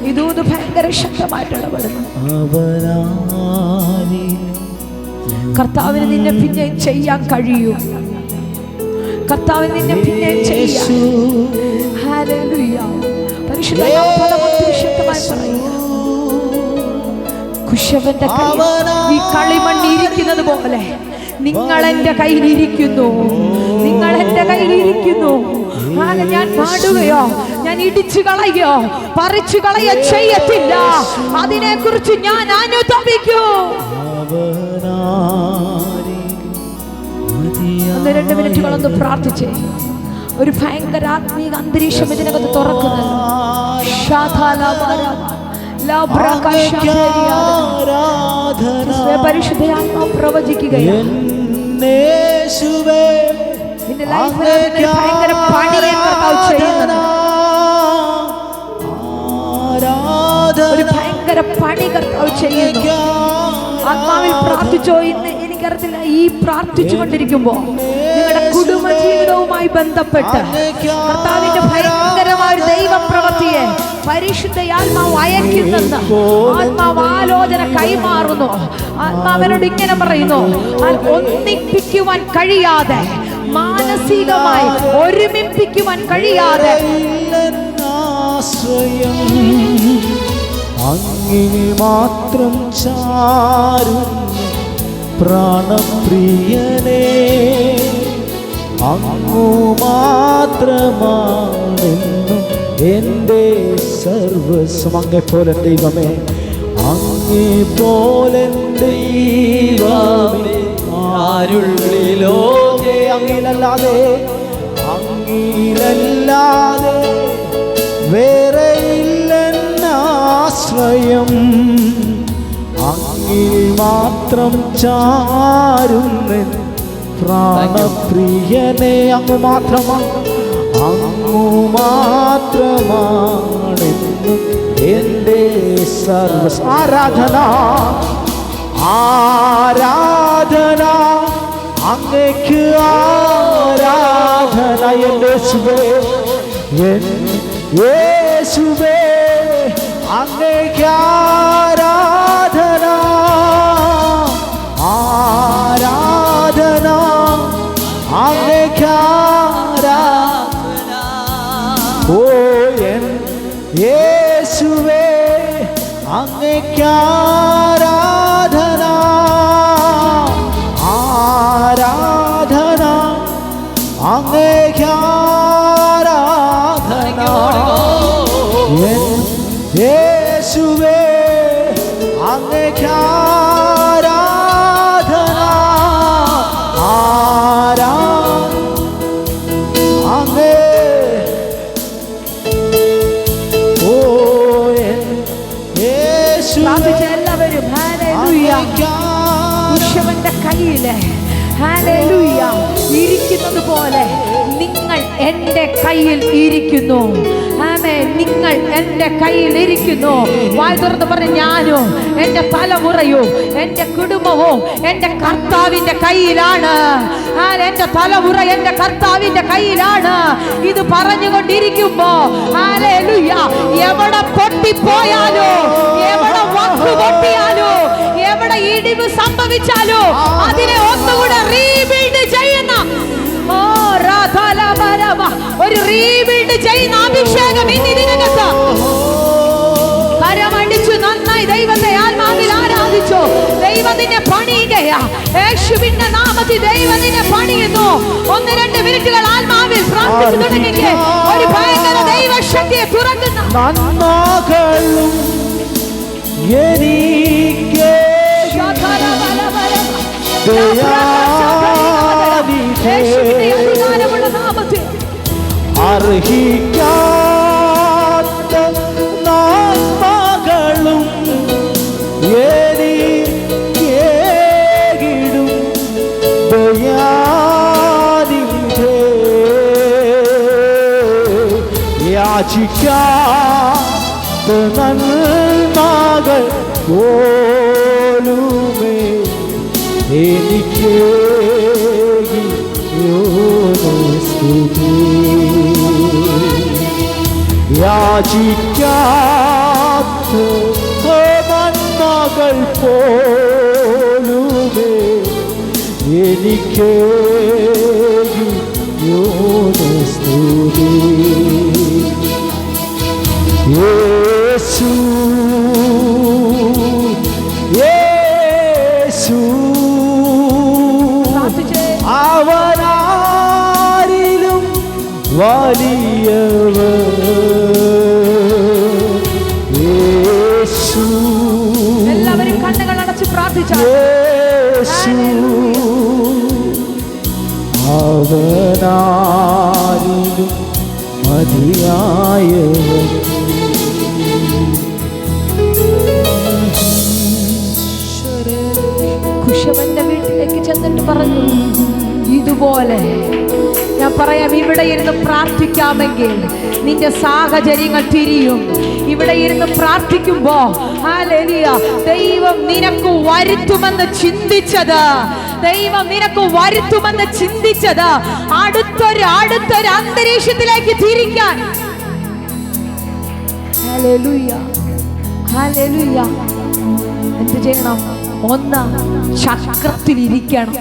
ഇതൊന്ന് ഭയങ്കര ശക്തമായിട്ട് ഇടപെടുന്നു. കർത്താവിന് നിന്നെ പിന്നെ ചെയ്യാൻ കഴിയും. കർത്താവിന് നിന്നെ പിന്നെ ചെയ്യാൻ. ഹല്ലേലൂയ. പരിശുദ്ധ നാമത്തിൽ ശക്തമായി പറയുക. കുശവന്റെ കയ്യിൽ ഈ കളിമണ്ണ് ഇരിക്കുന്നത് പോലെ നിങ്ങൾ എൻ്റെ കയ്യിലിരിക്കുന്നു. നിങ്ങൾ എൻ്റെ കയ്യിലിരിക്കുന്നു. ഞാൻ പാടുകയോ ഞാൻ ഇടിച്ചു കളയോ പറിച്ചു കളയോ ചെയ്യത്തില്ല. അതിനെക്കുറിച്ച് ഞാൻ അനുതപിക്കൂ. 1-2 മിനിറ്റുകളൊന്ന് പ്രാർത്ഥിച്ചേ. ഒരു ഭയങ്കര ആത്മീക അന്തരീക്ഷം ഇതിനകത്ത് തുറക്കുന്നത്. പരിശുദ്ധയാത്മാവ് പ്രവചിക്കുകയാണ്. നിന്റെ ലൈഫിൽ ഭയങ്കര പണിയെ കർത്താവ് ചെയ്യുന്നത്. ഒരു ഭയങ്കര പണി കർത്താവ് ചെയ്യുന്നു. ആത്മാവിൽ പ്രാർത്ഥിച്ചോ? ഇന്ന് എനിക്കറിയത്തില്ല. ഈ പ്രാർത്ഥിച്ചു കൊണ്ടിരിക്കുമ്പോ നിങ്ങളുടെ കുടുംബജീവിതവുമായി ബന്ധപ്പെട്ട് കർത്താവിന്റെ ഭയങ്കരമായ ഒരു ദൈവപ്രവൃത്തിയെ പരിശുദ്ധ ആത്മാവ് അയക്കുന്നെന്ന് ആത്മാവ് ആലോചന കൈമാറുന്നു. ആത്മാവിനോട് ഇങ്ങനെ പറയുന്നു, ഒന്നിപ്പിക്കുവാൻ കഴിയാതെ, മാനസികമായി ഒരുമിപ്പിക്കുവാൻ കഴിയാതെ അങ്ങിനെ മാത്രം ചാരും പ്രാണപ്രിയനേ, അങ്ങു മാത്രമാണെന്നും എൻ്റെ സർവസ്വം. അങ്ങെപ്പോലെ ദൈവമേ, അങ്ങെപ്പോലെ ദൈവമേ ആരുള്ളിലോകെ. അങ്ങിലല്ലാതെ അങ്ങിലല്ലാതെ വേറെ ഇല്ലെന്നാശ്രയം. അങ്ങിൽ മാത്രം ചാരുന്നെൻ പ്രാണപ്രിയനെ. അങ്ങു മാത്രമാണ്, അങ്ങു മാത്രമാണെന്നും എൻ്റെ സർവ്വ. ആരാധന ആരാധന അങ്ങേക്ക് ആരാധന. എൻ്റെ യേശുവേ അങ്ങേക്ക് ആരാധന. ആരാധന അങ്ങേക്ക് ആരാധന. ഓ എൻ യേശുവേ അങ്ങേക്ക് ആരാധന. ആരാധന അങ്ങേക്ക് ആരാധന. യേശുവേ അങ്ങേക്ക് ആരാധന. അങ്ങേ ഓ യേശുവേ എല്ലാവരും ഹല്ലേലൂയ. കുശവന്റെ കയ്യില് ഹല്ലേലൂയ ഇരിക്കുന്നത് പോലെ നിങ്ങൾ എൻ്റെ കയ്യിൽ ഇരിക്കുന്നു. ആമേൻ. നിങ്ങൾ എൻ്റെ കയ്യിൽ ഇരിക്കുന്നു. വായ് തുറന്ന് പറഞ്ഞ്, ഞാനും എൻ്റെ തലമുറയും എൻ്റെ കുടുംബവും എൻ്റെ കർത്താവിൻ്റെ കയ്യിലാണ്. എൻ്റെ തലമുറ എൻ്റെ കർത്താവിൻ്റെ കയ്യിലാണ്. ഇത് പറഞ്ഞുകൊണ്ടിരിക്കുമ്പോ ഹല്ലേലൂയ, എവിടെ പൊട്ടിപ്പോയാലോ, എവിടെ വക്ക് പൊട്ടിയാലോ, എവിടെ ഇടിവ് സംഭവിച്ചാലോ അതിനെ ഒന്നുകൂടെ റീബിൽഡ് ചെയ്യുന്ന ഒരു റീബിൽഡ് ചെയ്യുന്ന അഭിഷേകം ഇന്നിതിനകത്ത്. കരമടിച്ചു നന്നായി ദൈവത്തെ ആത്മാവിൽ ആരാധിച്ചു. ദൈവത്തിനെ പണിയുകയാ. യേശുവിന്റെ നാമത്തിൽ ദൈവത്തിനെ പണിയുന്നു. 1-2 മിനിറ്റുകൾ ആത്മാവിൽ പ്രാർത്ഥിച്ചു തുടങ്ങിക്കേ. ഒരു ഭയങ്കര ദൈവശക്തിയെ തുറക്കുന്ന നന്മകളും എനിക്ക് അർഹിക്കാത്ത നന്മകളും എനിക്കേകിടും ദയാനിധേ. യാചിക്കാത്ത നന്മകൾ പോലുമേ എനിക്ക് യാചിക്കാത്ത നന്മകൾ പോലുമേ എനിക്ക് സ്തുതി. യേശു യേശു അവനാരിലും വലിയവർ. യേശു എല്ലാവരും കണ്ണുകൾ അടച്ച് പ്രാർത്ഥിച്ചാൽ യേശു അവനാരിലും മതിയായവൻ. കുശവന്റെ വീട്ടിലേക്ക് ചെന്നിട്ട് പറഞ്ഞു, ഇതുപോലെ ഞാൻ പറയാം, ഇവിടെ ഇരുന്ന് പ്രാർത്ഥിക്കാമെങ്കിൽ നിന്റെ സാഹചര്യങ്ങൾ തിരിയും. ഇവിടെ ഇരുന്ന് പ്രാർത്ഥിക്കുമ്പോ ഹല്ലേലൂയ, ദൈവം നിനക്ക് വരുത്തുമെന്ന് ചിന്തിച്ചത്, ദൈവം നിനക്ക് വരുത്തുമെന്ന് ചിന്തിച്ചത് അടുത്തൊരു അന്തരീക്ഷത്തിലേക്ക് തിരിക്കാൻ. Hallelujah, hallelujah. എന്ത് ചെയ്യണം? ഒന്ന്, ചക്രത്തിലിരിക്കണം.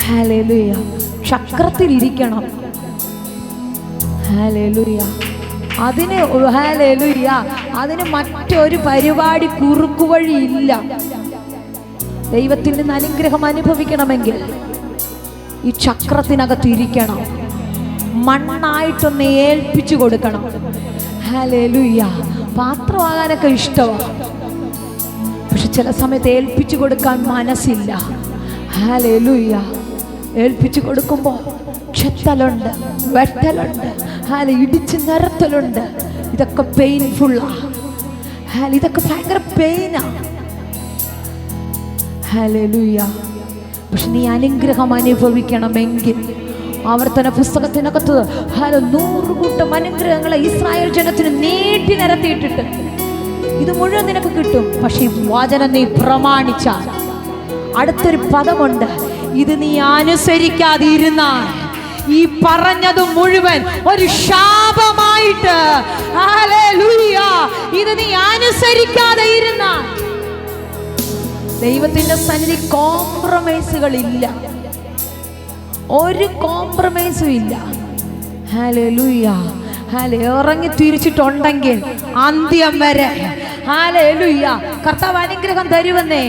ഹല്ലേലൂയ, ചക്രത്തിലിരിക്കണം. ഹല്ലേലൂയ. ഹല്ലേലൂയ, അതിന് മറ്റൊരു പരിപാടി കുറുക്കുവഴിയില്ല. ദൈവത്തിൽ നിന്ന് അനുഗ്രഹം അനുഭവിക്കണമെങ്കിൽ ഈ ചക്രത്തിനകത്തിരിക്കണം. മണ്ണായിട്ടൊന്ന് ഏൽപ്പിച്ചു കൊടുക്കണം. ഹല്ലേലൂയ. പാത്രമാകാനൊക്കെ ഇഷ്ടമാണ്, പക്ഷെ ചില സമയത്ത് ഏൽപ്പിച്ചു കൊടുക്കാൻ മനസ്സില്ല. ഹല്ലേലൂയ. ഏൽപ്പിച്ചു കൊടുക്കുമ്പോൾ ചെത്തലുണ്ട്, വെട്ടലുണ്ട്, ഇടിച്ച് നിരത്തലുണ്ട്. ഇതൊക്കെ പെയിൻഫുള്ളാ. ഇതൊക്കെ ഭയങ്കര പെയിനാ. ഹല്ലേലൂയ. പക്ഷെ നീ അനുഗ്രഹം അനുഭവിക്കണമെങ്കിൽ ആവർത്തന പുസ്തകത്തിനകത്ത് 100 കൂട്ടം അനുഗ്രഹങ്ങളെ ഇസ്രായേൽ ജനത്തിന് നീട്ടി നിരത്തിയിട്ടിട്ട് ഇത് മുഴുവൻ നിനക്ക് കിട്ടും. പക്ഷെ ഈ വചനം നീ പ്രമാണിച്ചാൽ അടുത്തൊരു പദമുണ്ട്, ഇത് നീ അനുസരിക്കാതിരുന്നാൽ ഈ പറഞ്ഞത് മുഴുവൻ ഒരു ശാപമായിട്ട്. ഹല്ലേലൂയ. ഇത് നീ അനുസരിക്കാതെ ഇരുന്നാൽ ദൈവത്തിന്റെ സന്നിധി കോംപ്രമൈസുകളില്ല, ഒരു കോംപ്രമൈസും ഇല്ല. ഹല്ലേലൂയ. ഇറങ്ങി തിരിച്ചിട്ടുണ്ടെങ്കിൽ അന്ത്യം വരെ. ഹല്ലേലൂയ. കർത്താവ് അനുഗ്രഹം തരുമെന്നേ.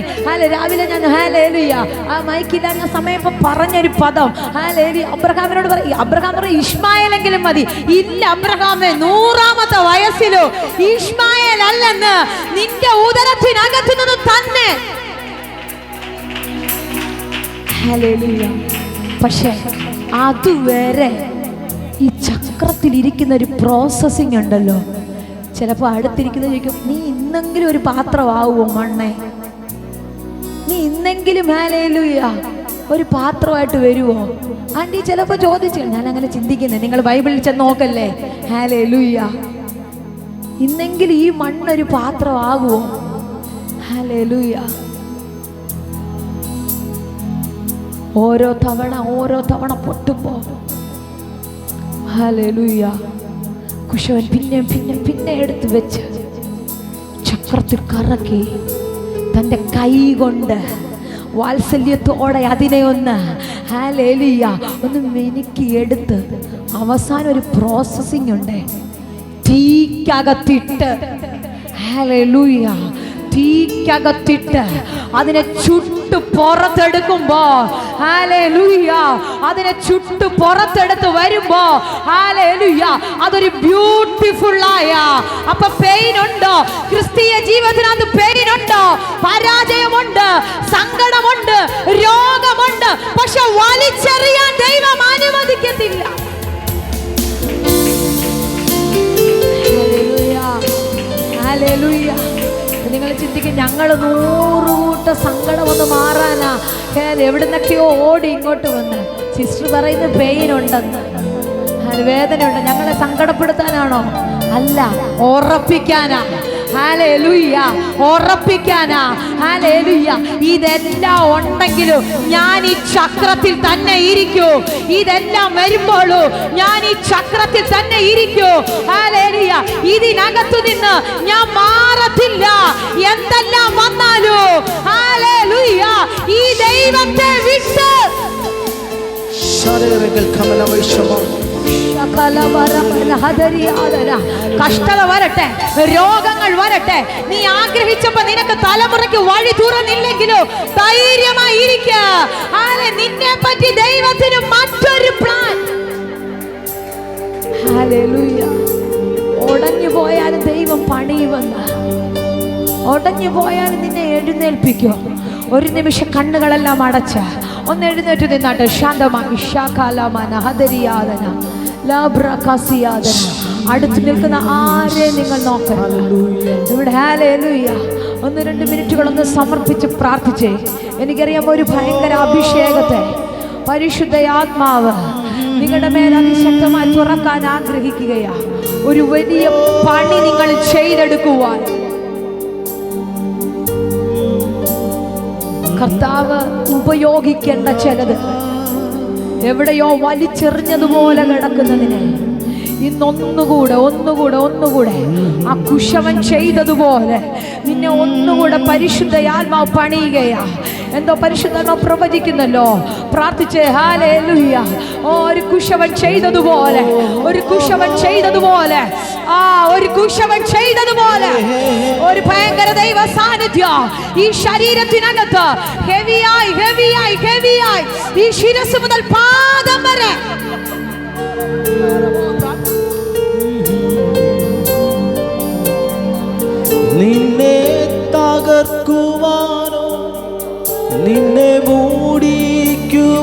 രാവിലെ ഞാൻ ഹല്ലേലൂയ ആ മൈക്കില്ലാഞ്ഞ സമയം പറഞ്ഞൊരു പദം, ഹല്ലേലൂയ, അബ്രഹാമിനോട് പറയും. അബ്രഹാം പറയും, ഇഷ്മായേലെങ്കിലും മതി. ഇല്ല അബ്രഹാമേ, 100ാമത്തെ വയസ്സിലോ ഇഷ്മായേൽ അല്ലെന്ന് നിന്റെ ഉദരത്തിനകത്തു നിന്ന് തന്നെ. ഹല്ലേലൂയ. പക്ഷെ അതുവരെ ഈ ചക്രത്തിലിരിക്കുന്ന ഒരു പ്രോസസ്സിങ് ഉണ്ടല്ലോ. ചിലപ്പോൾ അടുത്തിരിക്കുന്ന ചോദിക്കും, നീ ഇന്നെങ്കിലും ഒരു പാത്രമാവുമോ മണ്ണേ? നീ ഇന്നെങ്കിലും ഹല്ലേലൂയ ഒരു പാത്രമായിട്ട് വരുമോ? ആൻറ്റി ചിലപ്പോൾ ചോദിച്ചു. ഞാൻ അങ്ങനെ ചിന്തിക്കുന്നത്, നിങ്ങൾ ബൈബിളിൽ ചെന്ന് നോക്കല്ലേ. ഹല്ലേലൂയ. ഇന്നെങ്കിലും ഈ മണ്ണൊരു പാത്രമാകുമോ? ഹല്ലേലൂയ. ഓരോ തവണ പൊട്ടുമ്പോ ഹല്ലേലൂയ കുശവൻ പിന്നെ എടുത്ത് വെച്ച് ചക്രത്തിൽ കറക്കി തൻ്റെ കൈ കൊണ്ട് വാത്സല്യത്തോടെ അതിനെ ഒന്ന് ഹല്ലേലൂയ ഒന്ന് മിനുക്കി എടുത്ത് അവസാനം ഒരു പ്രോസസ്സിംഗ് ഉണ്ട്. തീക്കകത്തിട്ട് ഹല്ലേലൂയ തീക്കകത്തിട്ട് അതിനെ ചുട്ടു പുറത്തെടുക്കുമ്പോ ഹല്ലേലൂയ അതിനെ ചുട്ടു പുറത്തെടുത്ത് വരുമ്പോ ഹല്ലേലൂയ അതൊരു ബ്യൂട്ടിഫുൾ ആയ. അപ്പൊ പെയിൻ ഉണ്ടോ? ക്രിസ്തീയ ജീവിതത്തിനകത്ത് പെയിൻ ഉണ്ടോ? പരാജയമുണ്ട്, സങ്കടമുണ്ട്, രോഗമുണ്ട്. പക്ഷെ വലിച്ചെറിയാൻ ദൈവം അനുവദിക്കത്തില്ല. ഹല്ലേലൂയ. നിങ്ങൾ ചിന്തിക്കും, ഞങ്ങൾ 100 കൂട്ടം സങ്കടം ഒന്ന് മാറാനാ എവിടുന്നൊക്കെയോ ഓടി ഇങ്ങോട്ട് വന്ന്. സിസ്റ്റർ പറയുന്ന പെയിൻ ഉണ്ടെന്ന്, വേദനയുണ്ട്. ഞങ്ങളെ സങ്കടപ്പെടുത്താനാണോ? അല്ല, ഉറപ്പിക്കാനാ. ഹല്ലേലൂയ, ഉറപ്പിക്കാനാ. ഹല്ലേലൂയ. ഇതെല്ലാം ഉണ്ടെങ്കിലും ഞാൻ ഈ ചക്രത്തിൽ തന്നെ ഇരിക്കൂ. ഇതെല്ലാം വരുമ്പോഴും ഞാൻ ഈ ചക്രത്തിൽ തന്നെ ഇരിക്കൂ. ഹല്ലേലൂയ. ഇതിനകത്തു നിന്ന് ഞാൻ മാറത്തില്ല. എന്തെല്ലാം വന്നാലും ഹല്ലേലൂയ, ഈ ദൈവത്തെ വിട്ട് കഷ്ടത വരട്ടെ, രോഗങ്ങൾ വരട്ടെ, നീ ആഗ്രഹിച്ചപ്പോ നിനക്ക് തലമുറയ്ക്ക് വഴി തുറന്നില്ലെങ്കിലോ ധൈര്യമായി ഇരിക്ക. നിന്നെ പറ്റി ദൈവത്തിന് മറ്റൊരു പ്ലാൻ. ഹല്ലേലൂയ. ഉടഞ്ഞു പോയാലും ദൈവം പണിയുമെന്ന്. ഉടഞ്ഞു പോയാലും നിന്നെ എഴുന്നേൽപ്പിക്കോ. ഒരു നിമിഷം കണ്ണുകളെല്ലാം അടച്ച ഒന്ന് എഴുന്നേറ്റ് നിന്നാട്ടെ ശാന്തമായി. അടുത്ത് നിൽക്കുന്ന ആരെ നിങ്ങൾ നോക്കണം ഇവിടെ. ഹല്ലേലൂയ. 1-2 മിനിറ്റുകളൊന്ന് സമർപ്പിച്ച് പ്രാർത്ഥിച്ചേ. എനിക്കറിയാം ഒരു ഭയങ്കര അഭിഷേകത്തെ പരിശുദ്ധ ആത്മാവ് നിങ്ങളുടെ മേൽ അതിശക്തമായി തുറക്കാൻ ആഗ്രഹിക്കുകയാ. ഒരു വലിയ പണി നിങ്ങൾ ചെയ്തെടുക്കുവാൻ കർത്താവ് ഉപയോഗിക്കേണ്ട ചിലത് എവിടെയോ വലിച്ചെറിഞ്ഞതുപോലെ കിടക്കുന്നതിനെ ഇന്നൊന്നുകൂടെ ആ കുശവൻ ചെയ്തതുപോലെ നിന്നെ ഒന്നുകൂടെ പരിശുദ്ധ ആത്മാവ് പണിയുകയാ. എന്തോ പരിശുദ്ധാത്മാവ് പ്രവചിക്കുന്നല്ലോ. പ്രാർത്ഥിച്ചേ. ഹല്ലേലൂയ. ഒരു കുശവൻ ചെയ്തതുപോലെ, ഒരു കുശവൻ ചെയ്തതുപോലെ, ഒരു കുശവൻ ചെയ്തതുപോലെ ഒരു ഭയങ്കര ദൈവ സാന്നിധ്യം ഈ ശരീരത്തിനകത്ത് ഹെവിയായി ഹെവിയായി ഹെവിയായി ഈ ശിരസ് മുതൽ പാദം വരെ. നിന്നെ തകർക്കുവാനോ നിന്നെ മൂടിക്കുവാനോ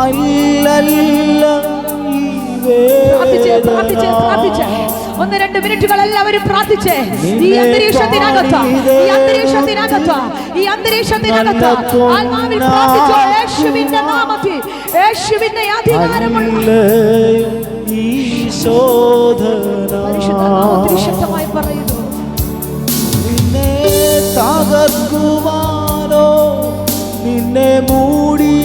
അല്ലല്ല. പ്രാർത്ഥിച്ചേ. 1-2 മിനിറ്റുകൾ എല്ലാവരും പ്രാർത്ഥിച്ചേ. ഈ അന്തരീക്ഷത്തിനകത്ത് ആത്മാവിൽ പ്രാർത്ഥിച്ചോ. യേശുവിന്റെ നാമത്തിൽ, യേശുവിന്റെ അധികാരമുള്ള ശക്തമായി പറയുന്നു. നിന്നെ തകർക്കുവാനോ നിന്നെ മൂടിക്കുവാനോ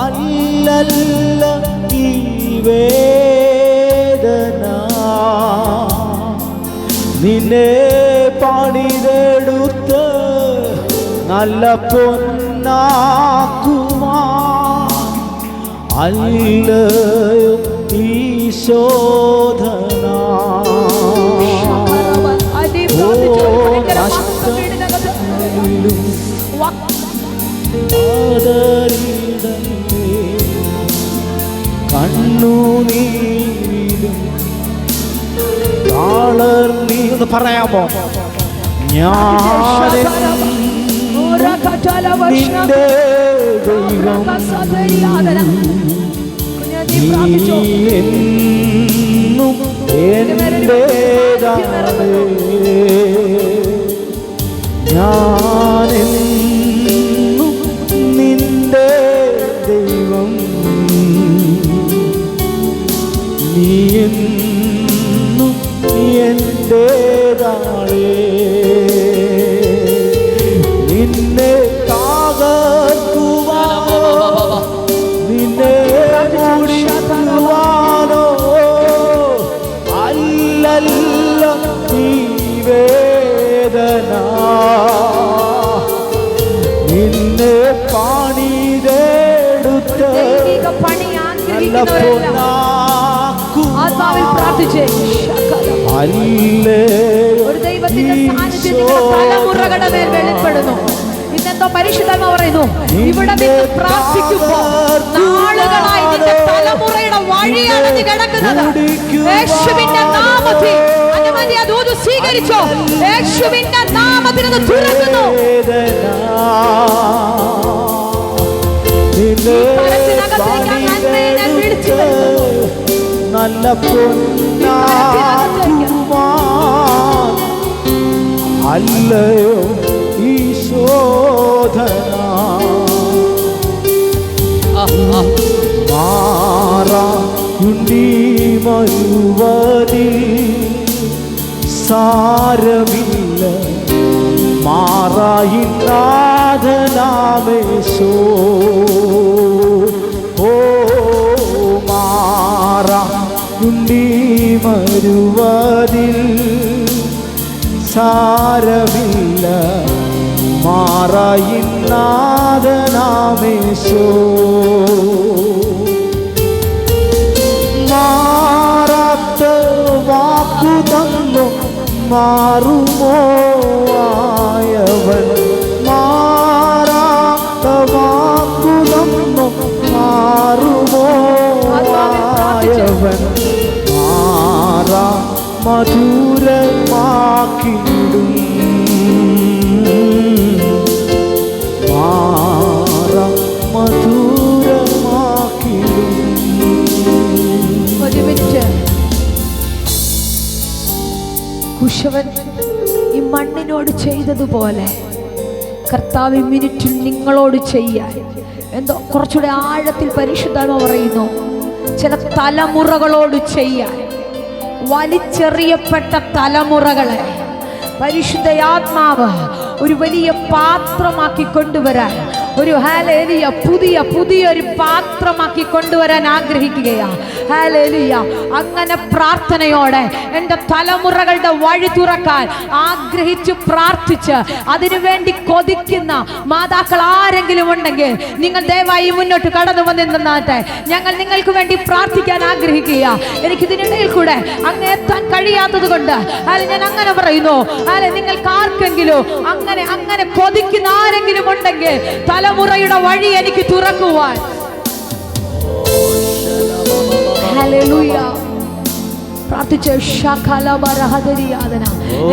അല്ലല്ല ഈ വേദന. നിന്നെ പണിതെടുത്ത് നല്ല പൊന്നാക്കുവാൻ അല്ലയോ ഈ ശോധന. കണ്ണുനീരിലും താളർന്നീ ഒന്ന് പറയാമോ? ഞാൻ നിന്റെ ദൈവം, എന്നും എന്റേതാണ്. ഞാനെന്നും നിന്റെ ദൈവം, നീ എന്നും എന്റേതാണ്. നിന്നെ തകർക്കുവാനോ നിന്നെ മൂടിക്കുവാനോ അല്ലല്ല ഈ വേദന. നിന്നെ പണിതെടുത്ത് നല്ല ആത്മാവിൽ പ്രാർത്ഥിച്ചേ. ഒരു ദൈവത്തിന്റെ സാന്നിധ്യം നിങ്ങളുടെ തലമുറകളുടെ മേൽ വെളിപ്പെടുന്നു. ഇന്നെന്തോ പരിശുദ്ധമ പറയുന്നു, ഇവിടെ നിന്ന് പ്രാർത്ഥിക്കുമ്പോ നാളുകളായി നിന്റെ തലമുറയുടെ വഴിയാണ് നീ കിടക്കുന്നത്. യേശുവിന്റെ നാമത്തിൽ അനുമതി അതോട് സ്വീകരിച്ചോ. യേശുവിന്റെ നാമത്തിൽ അത് തുറക്കുന്നു. നല്ല പൊന്നാക്കുവാൻ അല്ലയോ ഈ ശോധന. മാറാ ചുണ്ടി മരുവതിൽ സാരമില്ല മാറായിനാഥനാമേശോ ഓ മാറാ ചുണ്ടി മരുവതിൽ സാരമില്ല മാറായിനാഥനാമേശോ മാറാത്ത വാക്കു തന്നു മാറുമോ ആയവൻ മാറാത്ത വാക്കു തന്നു മാറുമോ ആയവൻ മാറാ മധുരമാക്കിയിടും മാറാ മധുരമാക്കിയിടും. ഒരു മിനിറ്റ്. കുശവൻ ഈ മണ്ണിനോട് ചെയ്തതുപോലെ കർത്താവ് ഈ മിനിറ്റിൽ നിങ്ങളോട് ചെയ്യാൻ എന്തോ കുറച്ചുകൂടെ ആഴത്തിൽ പരിശുദ്ധാത്മ പറയുന്നു. ചില തലമുറകളോട് ചെയ്യാൻ, വലിച്ചെറിയപ്പെട്ട തലമുറകളെ പരിശുദ്ധയാത്മാവ് ഒരു വലിയ പാത്രമാക്കി കൊണ്ടുവരാൻ, ഒരു ഹല്ലേലൂയ പുതിയൊരു പാത്രമാക്കി കൊണ്ടുവരാൻ ആഗ്രഹിക്കുകയാണ്. ഹല്ലേലൂയ. അങ്ങനെ പ്രാർത്ഥനയോടെ എൻ്റെ തലമുറകളുടെ വഴി തുറക്കാൻ ആഗ്രഹിച്ച് പ്രാർത്ഥിച്ച് അതിനുവേണ്ടി കൊതിക്കുന്ന മാതാക്കൾ ആരെങ്കിലും ഉണ്ടെങ്കിൽ നിങ്ങൾ ദയവായി മുന്നോട്ട് കടന്നു വന്നിരുന്നാട്ടെ. ഞങ്ങൾ നിങ്ങൾക്ക് വേണ്ടി പ്രാർത്ഥിക്കാൻ ആഗ്രഹിക്കുക. എനിക്കിതിനിടയിൽ കൂടെ അങ്ങ് എത്താൻ കഴിയാത്തത് കൊണ്ട് ഞാൻ അങ്ങനെ പറയുന്നു. നിങ്ങൾക്ക് ആർക്കെങ്കിലും അങ്ങനെ കൊതിക്കുന്ന ആരെങ്കിലും ഉണ്ടെങ്കിൽ തലമുറയുടെ വഴി എനിക്ക് തുറക്കുവാൻ. ഹല്ലേലൂയ. പ്രാർത്ഥിച്ച്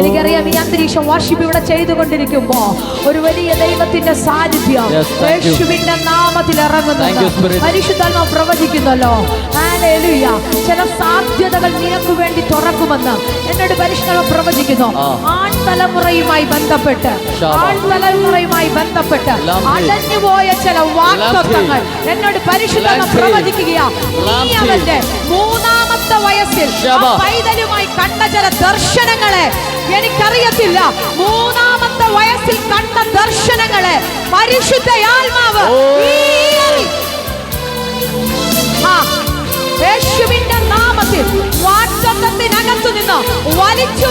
എനിക്കറിയാം ഈ അന്തരീക്ഷം വർഷിപ്പ് ഇവിടെ ചെയ്തുകൊണ്ടിരിക്കുമ്പോ ഒരു വലിയ ദൈവത്തിന്റെ സാന്നിധ്യം യേശുവിന്റെ നാമത്തിൽ ഇറങ്ങുന്നുണ്ട്. പരിശുദ്ധാത്മാവ് പ്രവചിക്കുന്നല്ലോ. ഹല്ലേലൂയ. ചില സാധ്യതകൾ നിനക്ക് വേണ്ടി തുറക്കുമെന്ന് എന്നോട് പരിശുദ്ധാത്മാവ് പ്രവചിക്കുന്നു. ആൺതലമുറയുമായി ബന്ധപ്പെട്ട് അടഞ്ഞുപോയ ചില വാഗ്ദത്തങ്ങൾ എന്നോട് പരിശുദ്ധാത്മാവ് പ്രവചിക്കുകയാണ്. നീ അവന്റെ മൂന്നാമത്തെ വയസ്സിൽ പൈതലുമായി കണ്ട ചില ദർശനങ്ങളെ എനിക്കറിയത്തില്ല. മൂന്നാമത്തെ വയസ്സിൽ കണ്ട ദർശനങ്ങളെ പരിശുദ്ധയാത്മാവ് യേശുവിന്റെ നാമത്തിൽ വാഗ്ദത്തത്തിനകത്തു നിന്ന് വലിച്ചു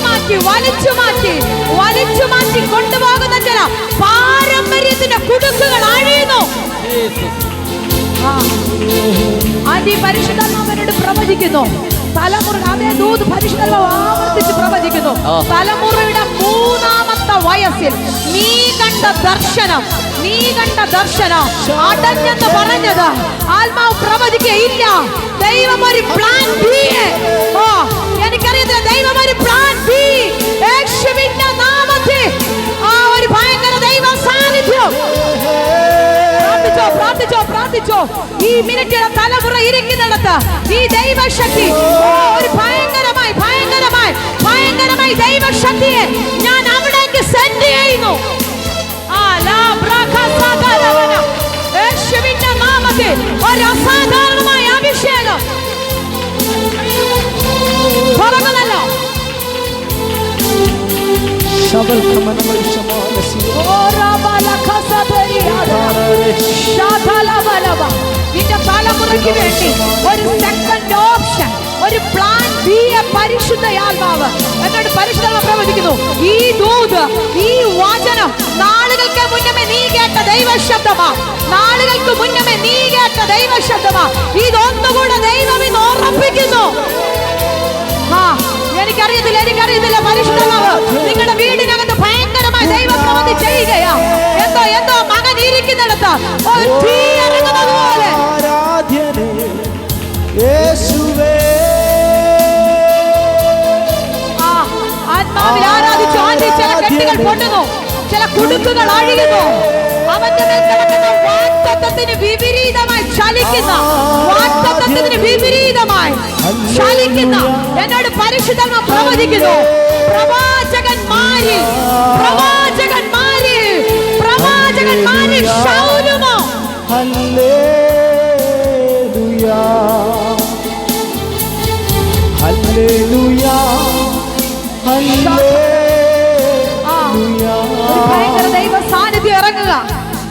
മാറ്റി കൊണ്ടുപോകുന്ന ചില പാരമ്പര്യത്തിന്റെ കുടുക്കുകൾ അഴിയുന്നു. പരിശുദ്ധാത്മാവനോട് പ്രവചിക്കുന്നു. തലമുറ അതേ ദൂത് പരിശുദ്ധാത്മാവ് ആവർത്തിച്ച് പ്രവചിക്കുന്നു. തലമുറയുടെ മൂന്നാമത്തെ വയസ്സിൽ നീ കണ്ട ദർശനം അടഞ്ഞെന്ന് പറഞ്ഞത് ആത്മാവ് പ്രവചിക്കുകയില്ല. ദൈവം ഒരു പ്ലാൻ ബി. എനിക്കറിയത്തില്ല. ദൈവം ഒരു പ്ലാൻ ബി. യേശുവിന്റെ നാമത്തിൽ ആ ഒരു ഭയങ്കര ദൈവ സാന്നിധ്യം. പ്രാർത്ഥിച്ചോ. ഈ മിനിറ്റിലെ തലമുറ ഇരിക്കുന്നിടത്ത് ഈ ദൈവശക്തി ഒരു ഭയങ്കരമായി ദൈവശക്തിയെ ഞാൻ അവിടേക്ക് സെൻഡ് ചെയ്യുന്നു. യേശുവിന്റെ നാമത്തിൽ ഒരു അസാധാരണമായ അഭിഷേകം തുറന്നല്ലോ. നിന്റെ തലമുറയ്ക്ക് വേണ്ടി ഒരു സെക്കൻഡ് ഓപ്ഷൻ, ഒരു പ്ലാൻ ബി പരിശുദ്ധയാത്മാവ് എന്നോട് പരിശുദ്ധാത്മാവ് പ്രവചിക്കുന്നു. ഈ ദൂത്, ഈ വചനം നാളുകൾക്ക് മുന്നമേ നീ കേട്ട ദൈവശബ്ദമാ. ഇതൊന്നുകൂടെ ദൈവം ഇന്ന് ഓർമ്മിപ്പിക്കുന്നു. എനിക്കറിയത്തില്ല. പരിശുദ്ധാത്മാവ് നിങ്ങളുടെ വീടിനകത്ത് ഭയങ്കരമായി ദൈവപ്രവൃത്തി ചെയ്യുകയാ. എന്തോ മകൻ ഇരിക്കുന്നിടത്ത് ഒരു തീ ഇറങ്ങുന്നത് പോലെ. ആത്മാവിൽ ആരാധിച്ചു. ചില കെട്ടുകൾ പൊട്ടുന്നു, ചില കുടുക്കുകൾ അഴിയുന്നു. അവന്റെ മേൽ കിടക്കുന്ന വാഗ്ദത്തത്തിന് വിപരീതമായി ചലിക്കുന്ന എന്നോട് പരിശുദ്ധാത്മാവ് പ്രവചിക്കുന്നു. പ്രവാചകന്മാരിൽ ശൗലുമോ. ഹല്ലേലൂയ പറയുക.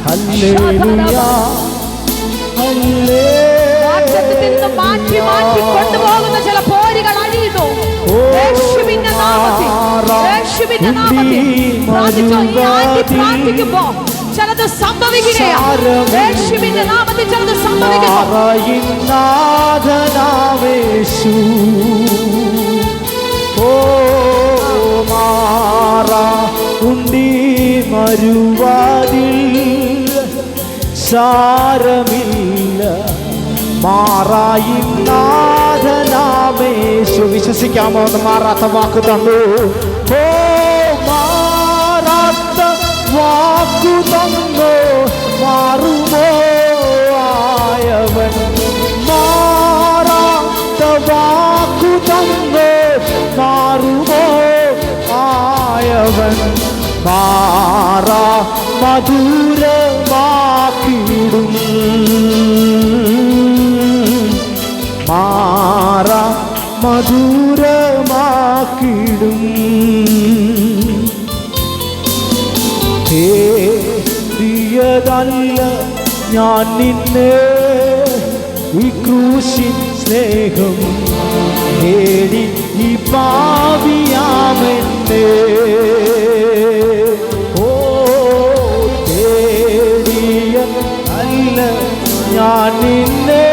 ഹല്ലേലൂയ വാഗ്ദത്തത്തിൽ നിന്ന് മാറ്റി മാറ്റി കൊണ്ടുപോകുന്ന ചില പോരുകൾ അഴിയുന്നു. യേശുവിന്റെ നാമത്തിൽ, യേശുവിന്റെ നാമത്തിൽ പ്രാർത്ഥിച്ചോ. ഈ ആണ്ടി പ്രാർത്ഥിക്കുമ്പോ ചിലത് സംഭവിക്കുകയാണ്. യേശുവിന്റെ നാമത്തിൽ ചിലത് സംഭവിക്കുന്നു. ഓ മാറാ ഉണ്ടി മരുവാതിൽ സാരമില്ല, മാറായി നാഥനാമേശു. വിശ്വസിക്കാമോ? എന്ന് മാറാത്ത വാക്ക് തന്നു. ഓ മാറാത്ത വാക്കു തന്നു, മാറുമോ ആയവൻ? മാറാത്ത വാക്കു തന്നു, മാറുമോ ആയവൻ? മാറാ മധുരമാക്കിടും, മാറാ മധുരമാക്കിടും. തേടിയതല്ല ഞാൻ നിന്നെ, ഈ ക്രൂശിൻ സ്നേഹം നേടി ഈ പാപിയാമെന്നെ. ഓ തേടിയ അല്ല ഞാൻ നിന്നെ,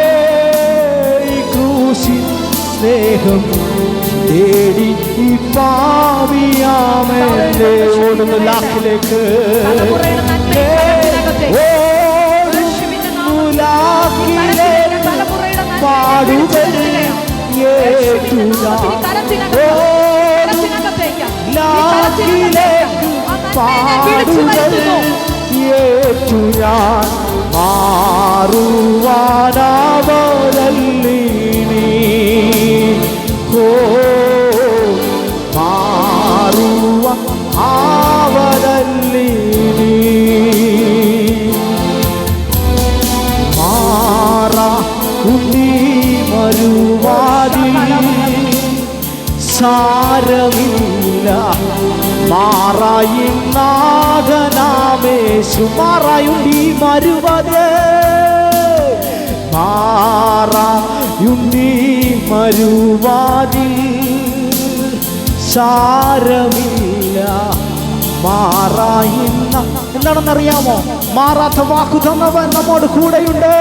ഈ ക്രൂശിൻ സ്നേഹം തേടി ഈ പാപിയാമെന്നെ. ഓടുന്ന ലാക്കിലേക്ക് പാടുകൾ ഏറ്റു ഞാൻ, മാറുവാനാവതല്ലി നീ. ഓ മാറുവ ആവതല്ലി നീ. മാറാ ഉണ്ണി മരുവാതി സാരമില്ല, മാറായി നാഥനാമേശു. മാറായുണ്ടി മരുവത്, മാറായുണ്ടി മരുവാതി സാരമില്ല, മാറായി. എന്താണെന്നറിയാമോ? മാറാത്ത വാക്കു തന്നവൻ നമ്മോട് കൂടെയുണ്ട്.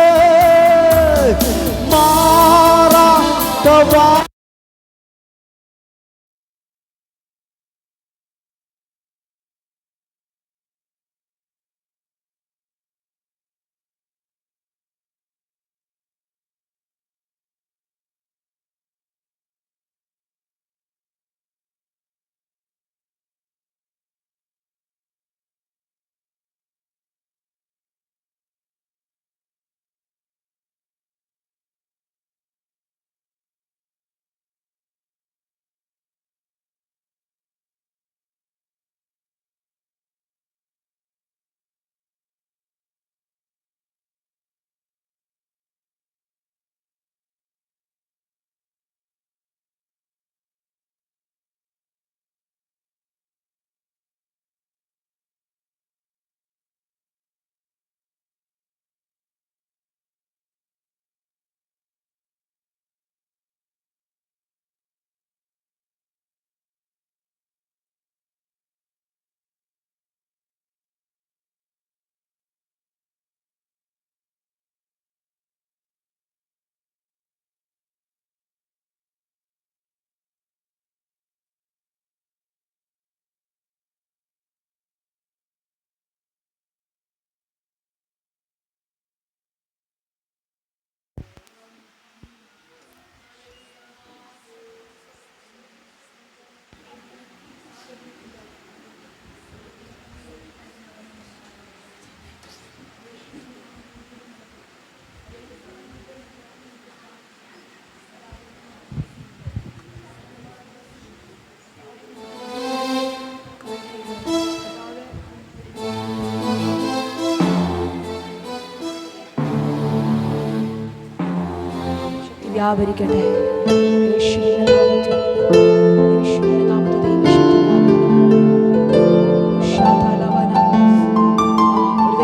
മാറാത്ത വാക്ക് വ്യാപരിക്കട്ടെ. യേശുവിന്റെ നാമത്തിൽ, യേശുവിന്റെ നാമത്തിൽ ദൈവശക്തി വ്യാപരിക്കട്ടെ.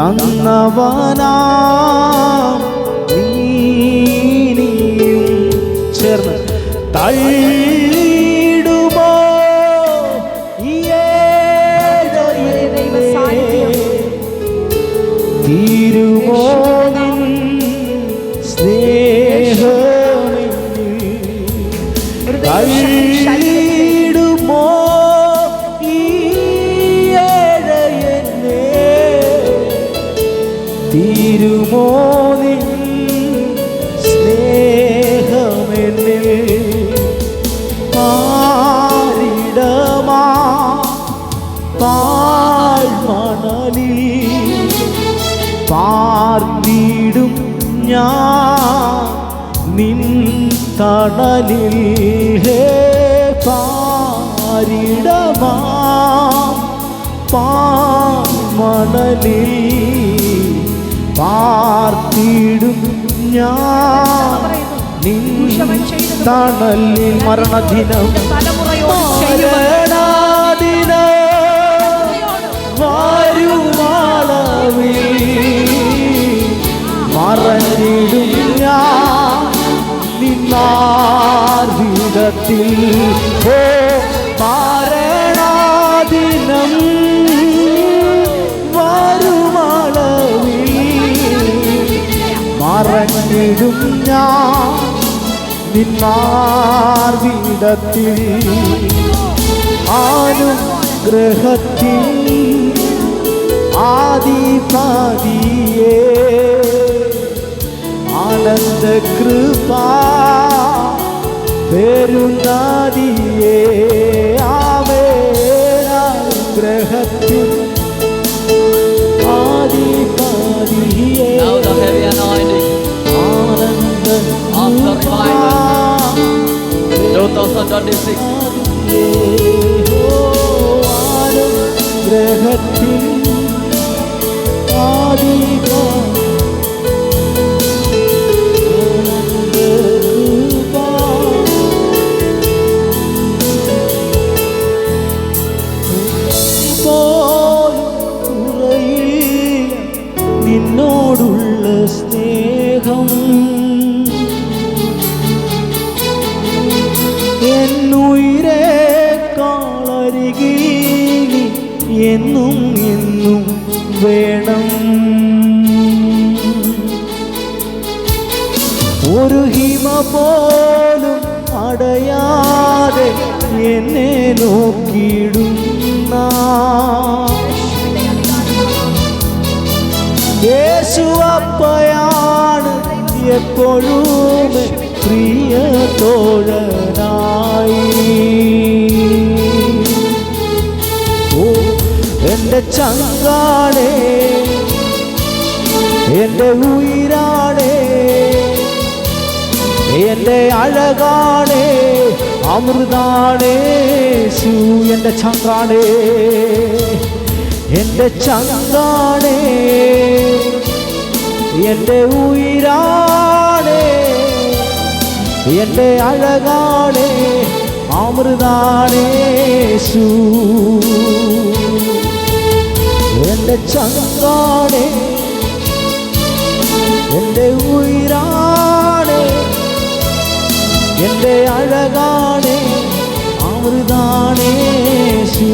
തന്നവനാ നീയും ചേർന്ന് തള്ളിടുമോ തീരുമോ നിൻ സ്നേഹമെന്നിൽ തള്ളിടുമോ ഈ ഏഴയെന്നെ തീരുമോ നിൻ സ്നേഹമെന്നിൽ പാരിടമാ പാഴ്മണലിൽ പാർത്തിടും ഞാൻ നിൻ തണലിൽ ഹേ പാരിടമാ പാഴ്മണലിൽ പാർത്തിടും ഞാൻ നിൻ തണലിൽ മരണദിനം മരണദിനം വരുമാളവിൽ മറഞ്ഞിടും ഞാൻ നിന്നാർവിടത്തിൽ ഓ മരണദിനം വരുമാളവിൽ മറഞ്ഞിടും ഞാൻ നിന്നാർവിടത്തിൽ അനുഗ്രഹത്തിൽ ആദിപതിയേ ആനന്ദ കൃപ പെരുന്നാദിയേ ആവേനുഗ്രഹത്തിൽ ആദിപതിയേ ആനന്ദ ഗ്രഹത്തിൽ നിന്നോടുള്ള സ്നേഹം എന്നുയിരേ കാളരികിൽ എന്നും എന്നും വേണം ഒരു ഹിമ പോലും അടയാതെ എന്നെ നോക്കിയിടുന്ന യേശു അപ്പയാണ് എപ്പോഴും പ്രിയ തോഴനായി ഓ എൻ്റെ ചങ്കാണേ എൻ്റെ ഉയിരാണേ എൻ്റെ അഴകാണേ അമൃതാണേ യേശു എൻ്റെ ചങ്കാണേ എൻ്റെ ചങ്കാണേ എൻ്റെ ഉയിരാണേ എൻ്റെ അഴകാണേ അമൃതാണേ യേശു എൻ്റെ ചങ്കാണേ എൻ്റെ ഉയിരാണേ എൻ്റെ അഴകാണേ അമൃതാണേ യേശു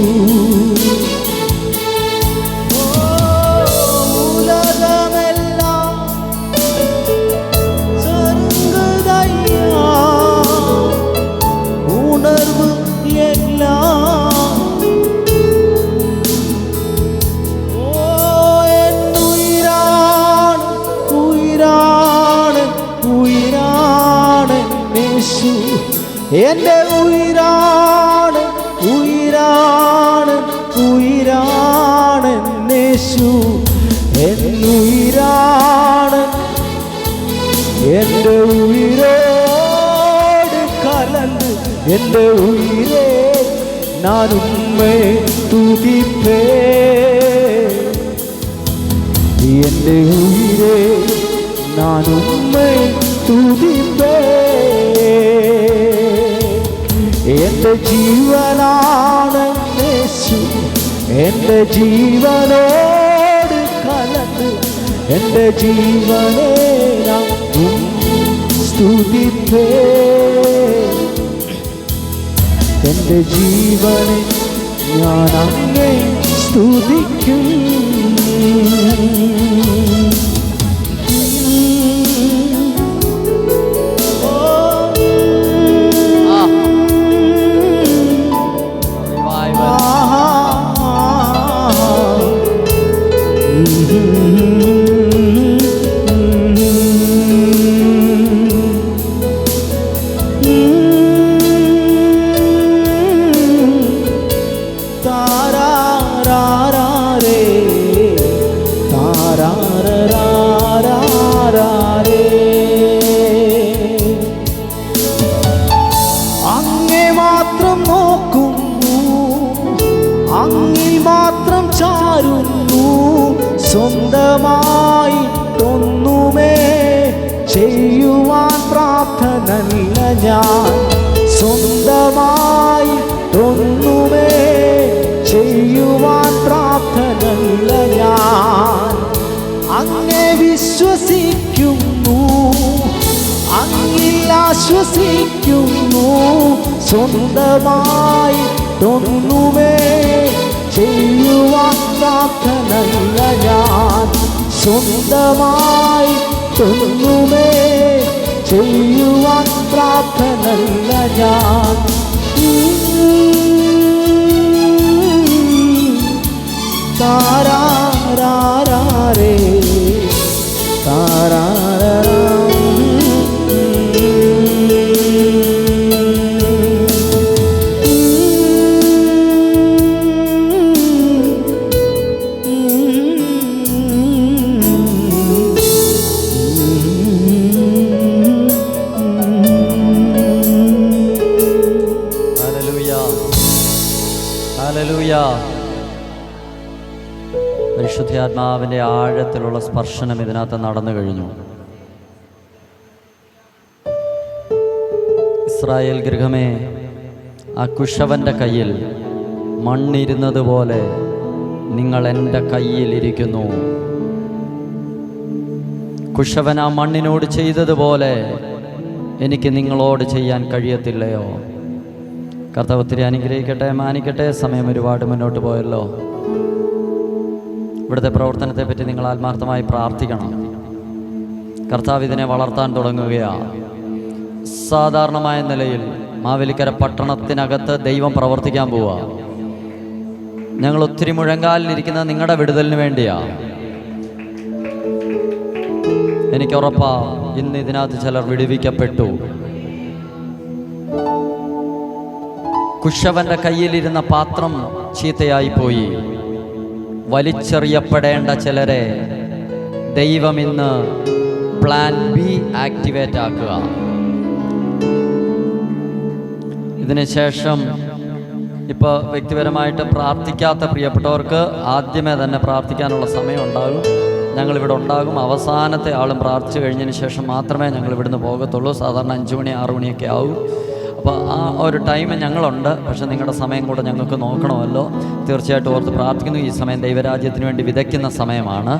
എൻ്റെ ഉയിരാണ് ഉയിരാണ് ഉയിരാണ് യേശു എന്നുയിരാണ് എൻ്റെ ഉയിരോട് കലർന്ന് എൻ്റെ ഉയിരേ ഞാൻ ഉമ്മേ തുതിപ്പേ എൻ്റെ ഉയിരേ ഞാൻ ഉമ്മേ തുതിപ്പേ എൻ്റെ ജീവനാണ് യേശു എൻ്റെ ജീവനോട് കലർന്ന് എൻ്റെ ജീവനെ ഞാൻ സ്തുതിപ്പേ, എൻ്റെ ജീവനെ ഞാൻ അങ്ങേ സ്തുതിക്കും. അങ്ങേ മാത്രം നോക്കുന്നു, അങ്ങിൽ മാത്രം ചാരുന്നു, സ്വന്തമായിട്ടൊന്നുമേ ചെയ്യുവാൻ പ്രാപ്തനല്ല ഞാൻ, സ്വന്തമായിട്ടൊന്നുമേ ചെയ്യുവാൻ പ്രാപ്തനല്ല ഞാൻ. അങ്ങേ വിശ്വസിക്കുന്നു, അങ്ങിൽ ആശ്വസിക്കുന്നു, സ്വന്തമായിട്ടൊന്നുമേ ചെയ്യുവാൻ പ്രാപ്തനല്ല ഞാൻ, സ്വന്തമായിട്ടൊന്നുമേ ചെയ്യുവാൻ പ്രാപ്തനല്ല ഞാൻ. താരാരേ താരാരാ പരിശുദ്ധാത്മാവിൻ്റെ ആഴത്തിലുള്ള സ്പർശനം ഇതിനകത്ത് നടന്നു കഴിഞ്ഞു. ഇസ്രായേൽ ഗൃഹമേ, ആ കുശവൻ്റെ കയ്യിൽ മണ്ണിരുന്നത് പോലെ നിങ്ങൾ എൻ്റെ കയ്യിലിരിക്കുന്നു. കുശവൻ ആ മണ്ണിനോട് ചെയ്തതുപോലെ എനിക്ക് നിങ്ങളോട് ചെയ്യാൻ കഴിയത്തില്ലയോ? കർത്താവ് ഒത്തിരി അനുഗ്രഹിക്കട്ടെ, മാനിക്കട്ടെ. സമയം ഒരുപാട് മുന്നോട്ട് പോയല്ലോ. ഇവിടുത്തെ പ്രവർത്തനത്തെപ്പറ്റി നിങ്ങൾ ആത്മാർത്ഥമായി പ്രാർത്ഥിക്കണം. കർത്താവ് ഇതിനെ വളർത്താൻ തുടങ്ങുകയാണ്. സാധാരണമായ നിലയിൽ മാവേലിക്കര പട്ടണത്തിനകത്ത് ദൈവം പ്രവർത്തിക്കാൻ പോവുക. ഞങ്ങൾ ഒത്തിരി മുഴങ്കാലിലിരിക്കുന്നത് നിങ്ങളുടെ വിടുതലിന് വേണ്ടിയാണ്. എനിക്കുറപ്പാ ഇന്ന് ഇതിനകത്ത് ചിലർ വിടുവിക്കപ്പെട്ടു. കുശവന്റെ കയ്യിലിരുന്ന പാത്രം ചീത്തയായി പോയി. വലിച്ചെറിയപ്പെടേണ്ട ചിലരെ ദൈവം ഇന്ന് പ്ലാൻ ബി ആക്ടിവേറ്റ് ആക്കുക. ഇതിനുശേഷം ഇപ്പോൾ വ്യക്തിപരമായിട്ട് പ്രാർത്ഥിക്കാത്ത പ്രിയപ്പെട്ടവർക്ക് ആദ്യമേ തന്നെ പ്രാർത്ഥിക്കാനുള്ള സമയം ഉണ്ടാകും. ഞങ്ങളിവിടെ ഉണ്ടാകും. അവസാനത്തെ ആളും പ്രാർത്ഥിച്ചു കഴിഞ്ഞതിന് ശേഷം മാത്രമേ ഞങ്ങൾ ഇവിടുന്ന് പോകത്തുള്ളൂ. സാധാരണ 5 മണി 6 മണിയൊക്കെ ആവും. അപ്പോൾ ആ ഒരു ടൈം ഞങ്ങളുണ്ട്. പക്ഷെ നിങ്ങളുടെ സമയം കൂടെ ഞങ്ങൾക്ക് നോക്കണമല്ലോ. തീർച്ചയായിട്ടും ഓർത്ത് പ്രാർത്ഥിക്കുന്നു. ഈ സമയം ദൈവരാജ്യത്തിന് വേണ്ടി വിതയ്ക്കുന്ന സമയമാണ്.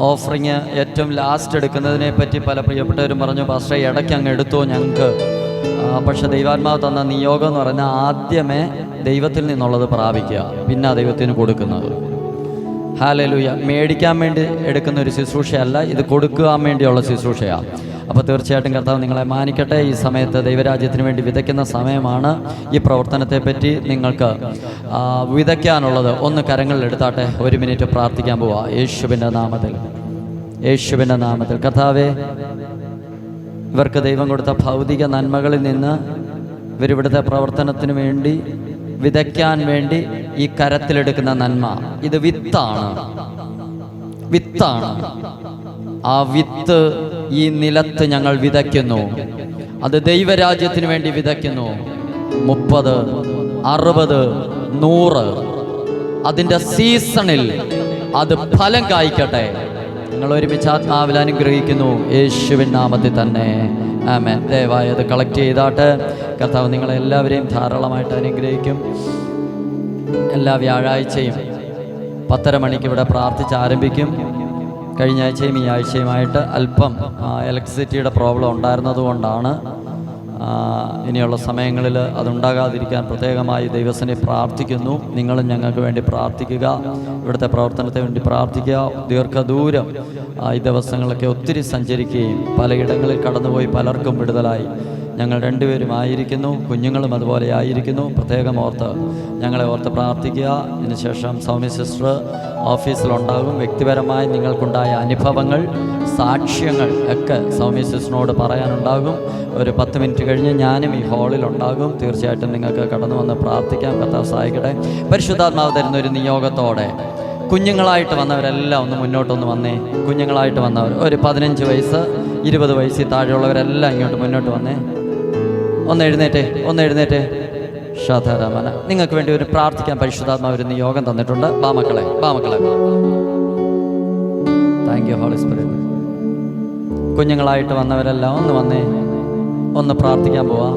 ഓഫറിങ് ഏറ്റവും ലാസ്റ്റ് എടുക്കുന്നതിനെ പറ്റി പല പ്രിയപ്പെട്ടവരും പറഞ്ഞു, പാസ്റ്റർ ഇടയ്ക്ക് അങ്ങ് എടുത്തോ ഞങ്ങൾക്ക്. പക്ഷെ ദൈവാത്മാവ് തന്ന നിയോഗം എന്ന് പറഞ്ഞാൽ ആദ്യമേ ദൈവത്തിൽ നിന്നുള്ളത് പ്രാപിക്കുക, പിന്നെ ദൈവത്തിന് കൊടുക്കുന്നത്. ഹല്ലേലൂയ. മേടിക്കാൻ വേണ്ടി എടുക്കുന്ന ഒരു ശുശ്രൂഷയല്ല, ഇത് കൊടുക്കാൻ വേണ്ടിയുള്ള ശുശ്രൂഷയാണ്. അപ്പോൾ തീർച്ചയായിട്ടും കർത്താവ് നിങ്ങളെ മാനിക്കട്ടെ. ഈ സമയത്ത് ദൈവരാജ്യത്തിന് വേണ്ടി വിതയ്ക്കുന്ന സമയമാണ്. ഈ പ്രവർത്തനത്തെപ്പറ്റി നിങ്ങൾക്ക് വിതയ്ക്കാനുള്ളത് ഒന്ന് കരങ്ങളിൽ എടുത്താട്ടെ. 1 മിനിറ്റ് പ്രാർത്ഥിക്കാൻ പോവാ. യേശുവിൻ്റെ നാമത്തിൽ, യേശുവിൻ്റെ നാമത്തിൽ. കർത്താവേ, ഇവർക്ക് ദൈവം കൊടുത്ത ഭൗതിക നന്മകളിൽ നിന്ന് ഇവരിവിടുത്തെ പ്രവർത്തനത്തിന് വേണ്ടി വിതയ്ക്കാൻ വേണ്ടി ഈ കരത്തിലെടുക്കുന്ന നന്മ, ഇത് വിത്താണ്. ആ വിത്ത് ഈ നിലത്ത് ഞങ്ങൾ വിതയ്ക്കുന്നു. അത് ദൈവരാജ്യത്തിന് വേണ്ടി വിതയ്ക്കുന്നു. 30, 60, 100 അതിൻ്റെ സീസണിൽ അത് ഫലം കായ്ക്കട്ടെ. നിങ്ങൾ ഒരുമിച്ച് ആത്മാവിൽ അനുഗ്രഹിക്കുന്നു, യേശുവിൻ നാമത്തിൽ തന്നെ. ആമേൻ. ദയവായി അത് കളക്ട് ചെയ്താട്ട്. കർത്താവ് നിങ്ങളെല്ലാവരെയും ധാരാളമായിട്ട് അനുഗ്രഹിക്കും. എല്ലാ വ്യാഴാഴ്ചയും 10:30 മണിക്ക് ഇവിടെ പ്രാർത്ഥിച്ച് ആരംഭിക്കും. കഴിഞ്ഞ ആഴ്ചയും ഈ ആഴ്ചയുമായിട്ട് അല്പം ഇലക്ട്രിസിറ്റിയുടെ പ്രോബ്ലം ഉണ്ടായിരുന്നതുകൊണ്ടാണ് ഇനിയുള്ള സമയങ്ങളിൽ അതുണ്ടാകാതിരിക്കാൻ പ്രത്യേകമായി ദൈവസനെ പ്രാർത്ഥിക്കുന്നു. നിങ്ങളും ഞങ്ങൾക്ക് വേണ്ടി പ്രാർത്ഥിക്കുക, ഇവിടുത്തെ പ്രവർത്തനത്തെ വേണ്ടി പ്രാർത്ഥിക്കുക. ദീർഘദൂരം ഈ ദിവസങ്ങളൊക്കെ ഒത്തിരി സഞ്ചരിക്കുകയും പലയിടങ്ങളിൽ കടന്നുപോയി പലർക്കും വിടുതലായി. ഞങ്ങൾ രണ്ടുപേരും ആയിരിക്കുന്നു, കുഞ്ഞുങ്ങളും അതുപോലെ ആയിരിക്കുന്നു. പ്രത്യേകം ഞങ്ങളെ ഓർത്ത് പ്രാർത്ഥിക്കുക. ഇതിനുശേഷം സൗമ്യ സിസ്റ്റർ ഓഫീസിലുണ്ടാകും. വ്യക്തിപരമായി നിങ്ങൾക്കുണ്ടായ അനുഭവങ്ങൾ, സാക്ഷ്യങ്ങൾ ഒക്കെ സൗമ്യ സിസ്റ്ററിനോട് പറയാനുണ്ടാകും. ഒരു 10 മിനിറ്റ് കഴിഞ്ഞ് ഞാനും ഈ ഹാളിലുണ്ടാകും. തീർച്ചയായിട്ടും നിങ്ങൾക്ക് കടന്നു വന്ന് പ്രാർത്ഥിക്കാം. കർത്താവ് സഹായിക്കട്ടെ. പരിശുദ്ധാത്മാവ് തരുന്ന ഒരു നിയോഗത്തോടെ കുഞ്ഞുങ്ങളായിട്ട് വന്നവരെല്ലാം ഒന്ന് മുന്നോട്ടൊന്ന് വന്നേ. കുഞ്ഞുങ്ങളായിട്ട് വന്നവർ ഒരു 15 വയസ്സ് 20 വയസ്സിൽ താഴെയുള്ളവരെല്ലാം ഇങ്ങോട്ട് മുന്നോട്ട് വന്നേ. ഒന്ന് എഴുന്നേറ്റേ. ഷാധാരാമന നിങ്ങൾക്ക് വേണ്ടി ഒരു പ്രാർത്ഥിക്കാൻ പരിശുദ്ധാത്മാവ് ഒരു നിയോഗം തന്നിട്ടുണ്ട്. ബാ മക്കളെ. Thank you holy Spirit. കുഞ്ഞുങ്ങളായിട്ട് വന്നവരെല്ലാം ഒന്ന് വന്നേ, ഒന്ന് പ്രാർത്ഥിക്കാൻ പോവാ.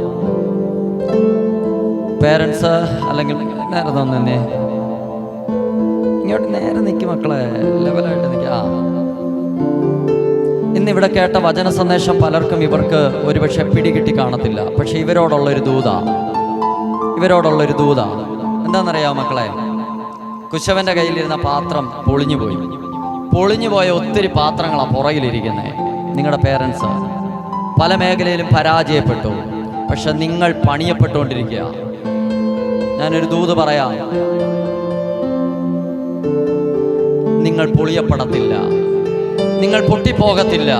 പേരൻസ് അല്ലെങ്കിൽ നേരെ തന്നെ ഇങ്ങോട്ട് നേരെ നിൽക്കും മക്കളെ, ലെവലായിട്ട് നിൽക്കുക. ഇന്നിവിടെ കേട്ട വചന സന്ദേശം പലർക്കും ഇവർക്ക് ഒരുപക്ഷെ പിടികിട്ടി കാണത്തില്ല. പക്ഷെ ഇവരോടുള്ളൊരു ദൂത എന്താണെന്നറിയാമോ മക്കളെ? കുശവന്റെ കയ്യിലിരുന്ന പാത്രം പൊളിഞ്ഞുപോയ ഒത്തിരി പാത്രങ്ങളാണ് പുറകിലിരിക്കുന്നത്. നിങ്ങളുടെ പേരൻസ് പല മേഖലയിലും പരാജയപ്പെട്ടു, പക്ഷെ നിങ്ങൾ പണിയപ്പെട്ടുകൊണ്ടിരിക്കുക. ഞാനൊരു ദൂത് പറയാം, നിങ്ങൾ പൊളിയപ്പെടത്തില്ല, നിങ്ങൾ പൊട്ടിപ്പോകത്തില്ല.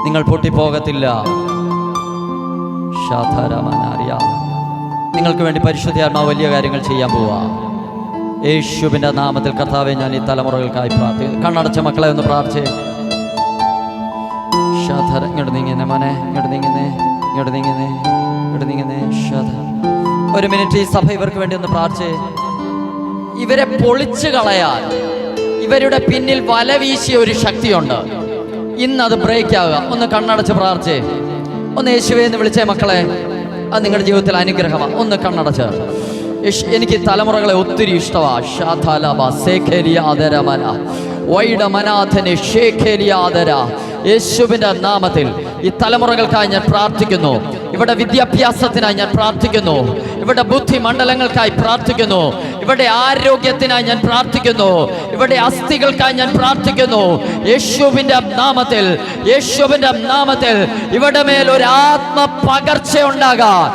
നിങ്ങൾ പൊട്ടിപ്പോകത്തില്ല. നിങ്ങൾക്ക് വേണ്ടി പരിശുദ്ധാത്മാവ് വലിയ കാര്യങ്ങൾ ചെയ്യാൻ പോവാ. യേശുവിൻ്റെ നാമത്തിൽ കർത്താവേ, ഞാൻ ഈ തലമുറകൾക്കായി പ്രാർത്ഥിക്കുന്നു. കണ്ണടച്ച മക്കളെ ഒന്ന് പ്രാർത്ഥിച്ചേ. ഇങ്ങോട്ട് നീങ്ങുന്നേ മോനെ, ഇങ്ങോട്ട് നീങ്ങുന്നേ. ഒരു മിനിറ്റ് ഈ സഭ ഇവർക്ക് വേണ്ടി ഒന്ന് പ്രാർത്ഥിച്ചേ. ഇവരെ പൊളിച്ചു കളയാൻ ഇവരുടെ പിന്നിൽ വല വീശിയ ഒരു ശക്തിയുണ്ട്. ഇന്നത് ബ്രേക്ക് ആവുക. ഒന്ന് കണ്ണടച്ച് പ്രാർത്ഥിച്ചേ. ഒന്ന് യേശുവേ എന്ന് വിളിച്ചേ മക്കളെ. അത് നിങ്ങളുടെ ജീവിതത്തിൽ അനുഗ്രഹമാണ്. ഒന്ന് കണ്ണടച്ച്. എനിക്ക് തലമുറകളെ ഒത്തിരി ഇഷ്ടമാണ്. യേശുവിൻ്റെ നാമത്തിൽ ഈ തലമുറകൾക്കായി ഞാൻ പ്രാർത്ഥിക്കുന്നു. ഇവിടെ വിദ്യാഭ്യാസത്തിനായി ഞാൻ പ്രാർത്ഥിക്കുന്നു. ഇവിടെ ബുദ്ധി മണ്ഡലങ്ങൾക്കായി പ്രാർത്ഥിക്കുന്നു. ഇവിടെ ആരോഗ്യത്തിനായി ഞാൻ പ്രാർത്ഥിക്കുന്നു. ഇവിടെ അസ്ഥികൾക്കായി ഞാൻ പ്രാർത്ഥിക്കുന്നു. യേശുവിൻ്റെ നാമത്തിൽ ഇവിടെ മേൽ ഒരു ആത്മ പകർച്ച ഉണ്ടാകാൻ,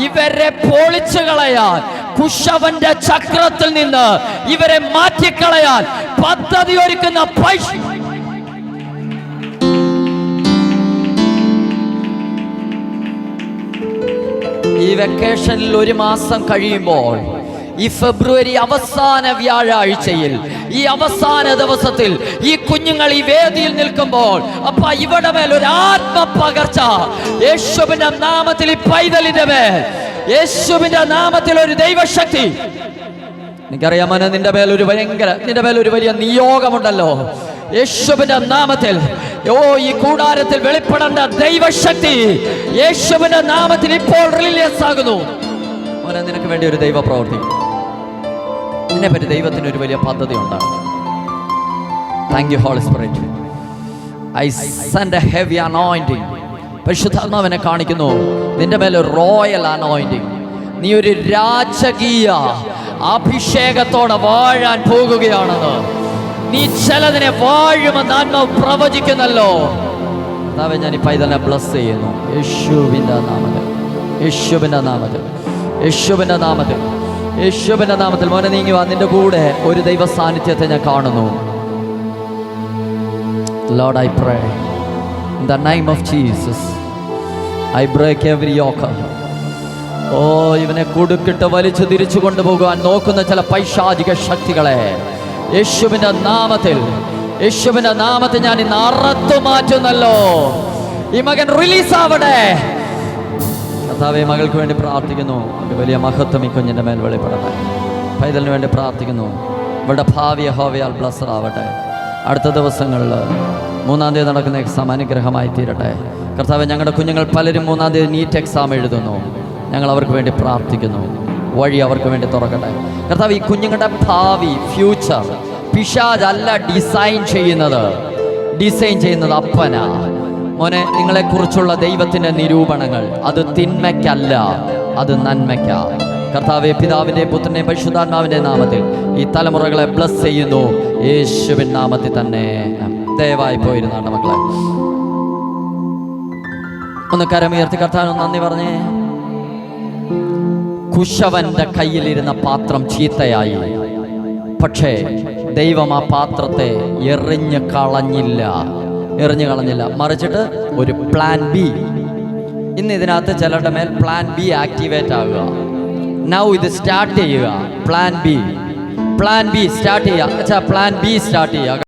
ഇവരെ പൊളിച്ചു കളയാൻ, കുശവന്റെ ചക്രത്തിൽ നിന്ന് ഇവരെ മാറ്റിക്കളയാൻ പദ്ധതി ഒരുക്കുന്ന ഈ വെക്കേഷനിൽ 1 മാസം കഴിയുമ്പോൾ, ഈ ഫെബ്രുവരി അവസാന വ്യാഴാഴ്ചയിൽ, ഈ അവസാന ദിവസത്തിൽ ഈ കുഞ്ഞുങ്ങൾ ഈ വേദിയിൽ നിൽക്കുമ്പോൾ, അപ്പ ഇവിടെ മേൽ ഒരു ആത്മ പകർച്ച യേശുവിന്റെ നാമത്തിൽ, ഈ പൈതലിന്റെ മേൽ യേശുവിന്റെ നാമത്തിൽ ഒരു ദൈവശക്തി. എനിക്കറിയാമോ നിന്റെ മേൽ ഒരു വലിയ നിയോഗമുണ്ടല്ലോ. യേശുവിന്റെ നാമത്തിൽ ഈ കൂടാരത്തിൽ വെളിപ്പെടേണ്ട ദൈവശക്തി യേശുവിന്റെ നാമത്തിൽ ഇപ്പോൾ റിലീസ് ആകുന്നു. മോനെ, നിനക്ക് വേണ്ടി ഒരു ദൈവ പ്രവൃത്തി, നിന്നെപ്പറ്റി ദൈവത്തിന് ഒരു വലിയ പദ്ധതി ഉണ്ടാകും. Thank you holy spirit. I send a heavy anointing. പരിശുദ്ധാത്മാവിനെ കാണിക്കുന്നു നിന്റെ മേലെ റോയൽ അനോയിന്റിംഗ്. നീ ഒരു രാജകീയ അഭിഷേകത്തോടെ വാഴാൻ പോകുകയാണെന്ന്, നീ ചിലതിനെ വാഴുമെന്ന് ആത്മാവ് പ്രവചിക്കുന്നല്ലോ. അതാവേ, ഞാൻ ഈ പൈതലിനെ ബ്ലസ് ചെയ്യുന്നു യേശുവിൻ്റെ നാമത്തിൽ. മോനെ നീങ്ങി വാ. നിന്റെ കൂടെ ഒരു ദൈവ സാന്നിധ്യത്തെ ഞാൻ കാണുന്നു. Lord, I pray in the name of Jesus, I break every yoke. ഇവനെ കുടുക്കിട്ട് വലിച്ചു തിരിച്ചു കൊണ്ടുപോകാൻ നോക്കുന്ന ചില പൈശാചിക ശക്തികളെ യേശുവിന്റെ നാമത്തിൽ ഞാൻ ഇന്ന് അറുത്തു മാറ്റുന്നല്ലോ. ഈ മകൻ റിലീസ് ആവട്ടെ. കർത്താവേ, മകൾക്ക് വേണ്ടി പ്രാർത്ഥിക്കുന്നു. ഒരു വലിയ മഹത്വം ഈ കുഞ്ഞിന്റെ മേൽ വെളിപ്പെടട്ടെ. പൈതലിന് വേണ്ടി പ്രാർത്ഥിക്കുന്നു. ഇവിടെ ഭാവി യഹോവയാൽ ബ്ലസ്ഡ് ആവട്ടെ. അടുത്ത ദിവസങ്ങളിൽ 3-ാം തീയതി നടക്കുന്ന എക്സാം അനുഗ്രഹമായി തീരട്ടെ. കർത്താവേ, ഞങ്ങളുടെ കുഞ്ഞുങ്ങൾ പലരും 3-ാം തീയതി നീറ്റ് എക്സാം എഴുതുന്നു. ഞങ്ങൾ അവർക്ക് വേണ്ടി പ്രാർത്ഥിക്കുന്നു. വഴി അവർക്ക് വേണ്ടി തുറക്കട്ടെ. കർത്താവ്, ഈ കുഞ്ഞുങ്ങളുടെ ഭാവി, ഫ്യൂച്ചർ പിശാചല്ല ഡിസൈൻ ചെയ്യുന്നത് അപ്പനാ. മോനെ, നിങ്ങളെക്കുറിച്ചുള്ള ദൈവത്തിൻ്റെ നിരൂപണങ്ങൾ അത് തിന്മയ്ക്കല്ല, അത് നന്മയ്ക്കാ. കർത്താവെ, പിതാവിൻ്റെ പുത്രൻ്റെ പരിശുദ്ധാത്മാവിൻ്റെ നാമത്തിൽ ഈ തലമുറകളെ ബ്ലസ് ചെയ്യുന്നു, യേശുവിൻ നാമത്തിൽ തന്നെ. ദയവായി പോയിരുന്നാണ് മക്കളെ. ഒന്ന് കരമുയർത്തി കർത്താവിന് നന്ദി പറഞ്ഞേ. കുശവന്റെ കയ്യിലിരുന്ന പാത്രം ചീത്തയായി, പക്ഷേ ദൈവം ആ പാത്രത്തെ എറിഞ്ഞു കളഞ്ഞില്ല. മറിച്ചിട്ട് ഒരു പ്ലാൻ ബി. ഇന്ന് ഇതിനകത്ത് ചിലരുടെ മേൽ പ്ലാൻ ബി ആക്ടിവേറ്റ് ആകുക. നൗ ഇത് സ്റ്റാർട്ട് ചെയ്യുക. പ്ലാൻ ബി സ്റ്റാർട്ട് ചെയ്യുക. പ്ലാൻ ബി സ്റ്റാർട്ട് ചെയ്യുക.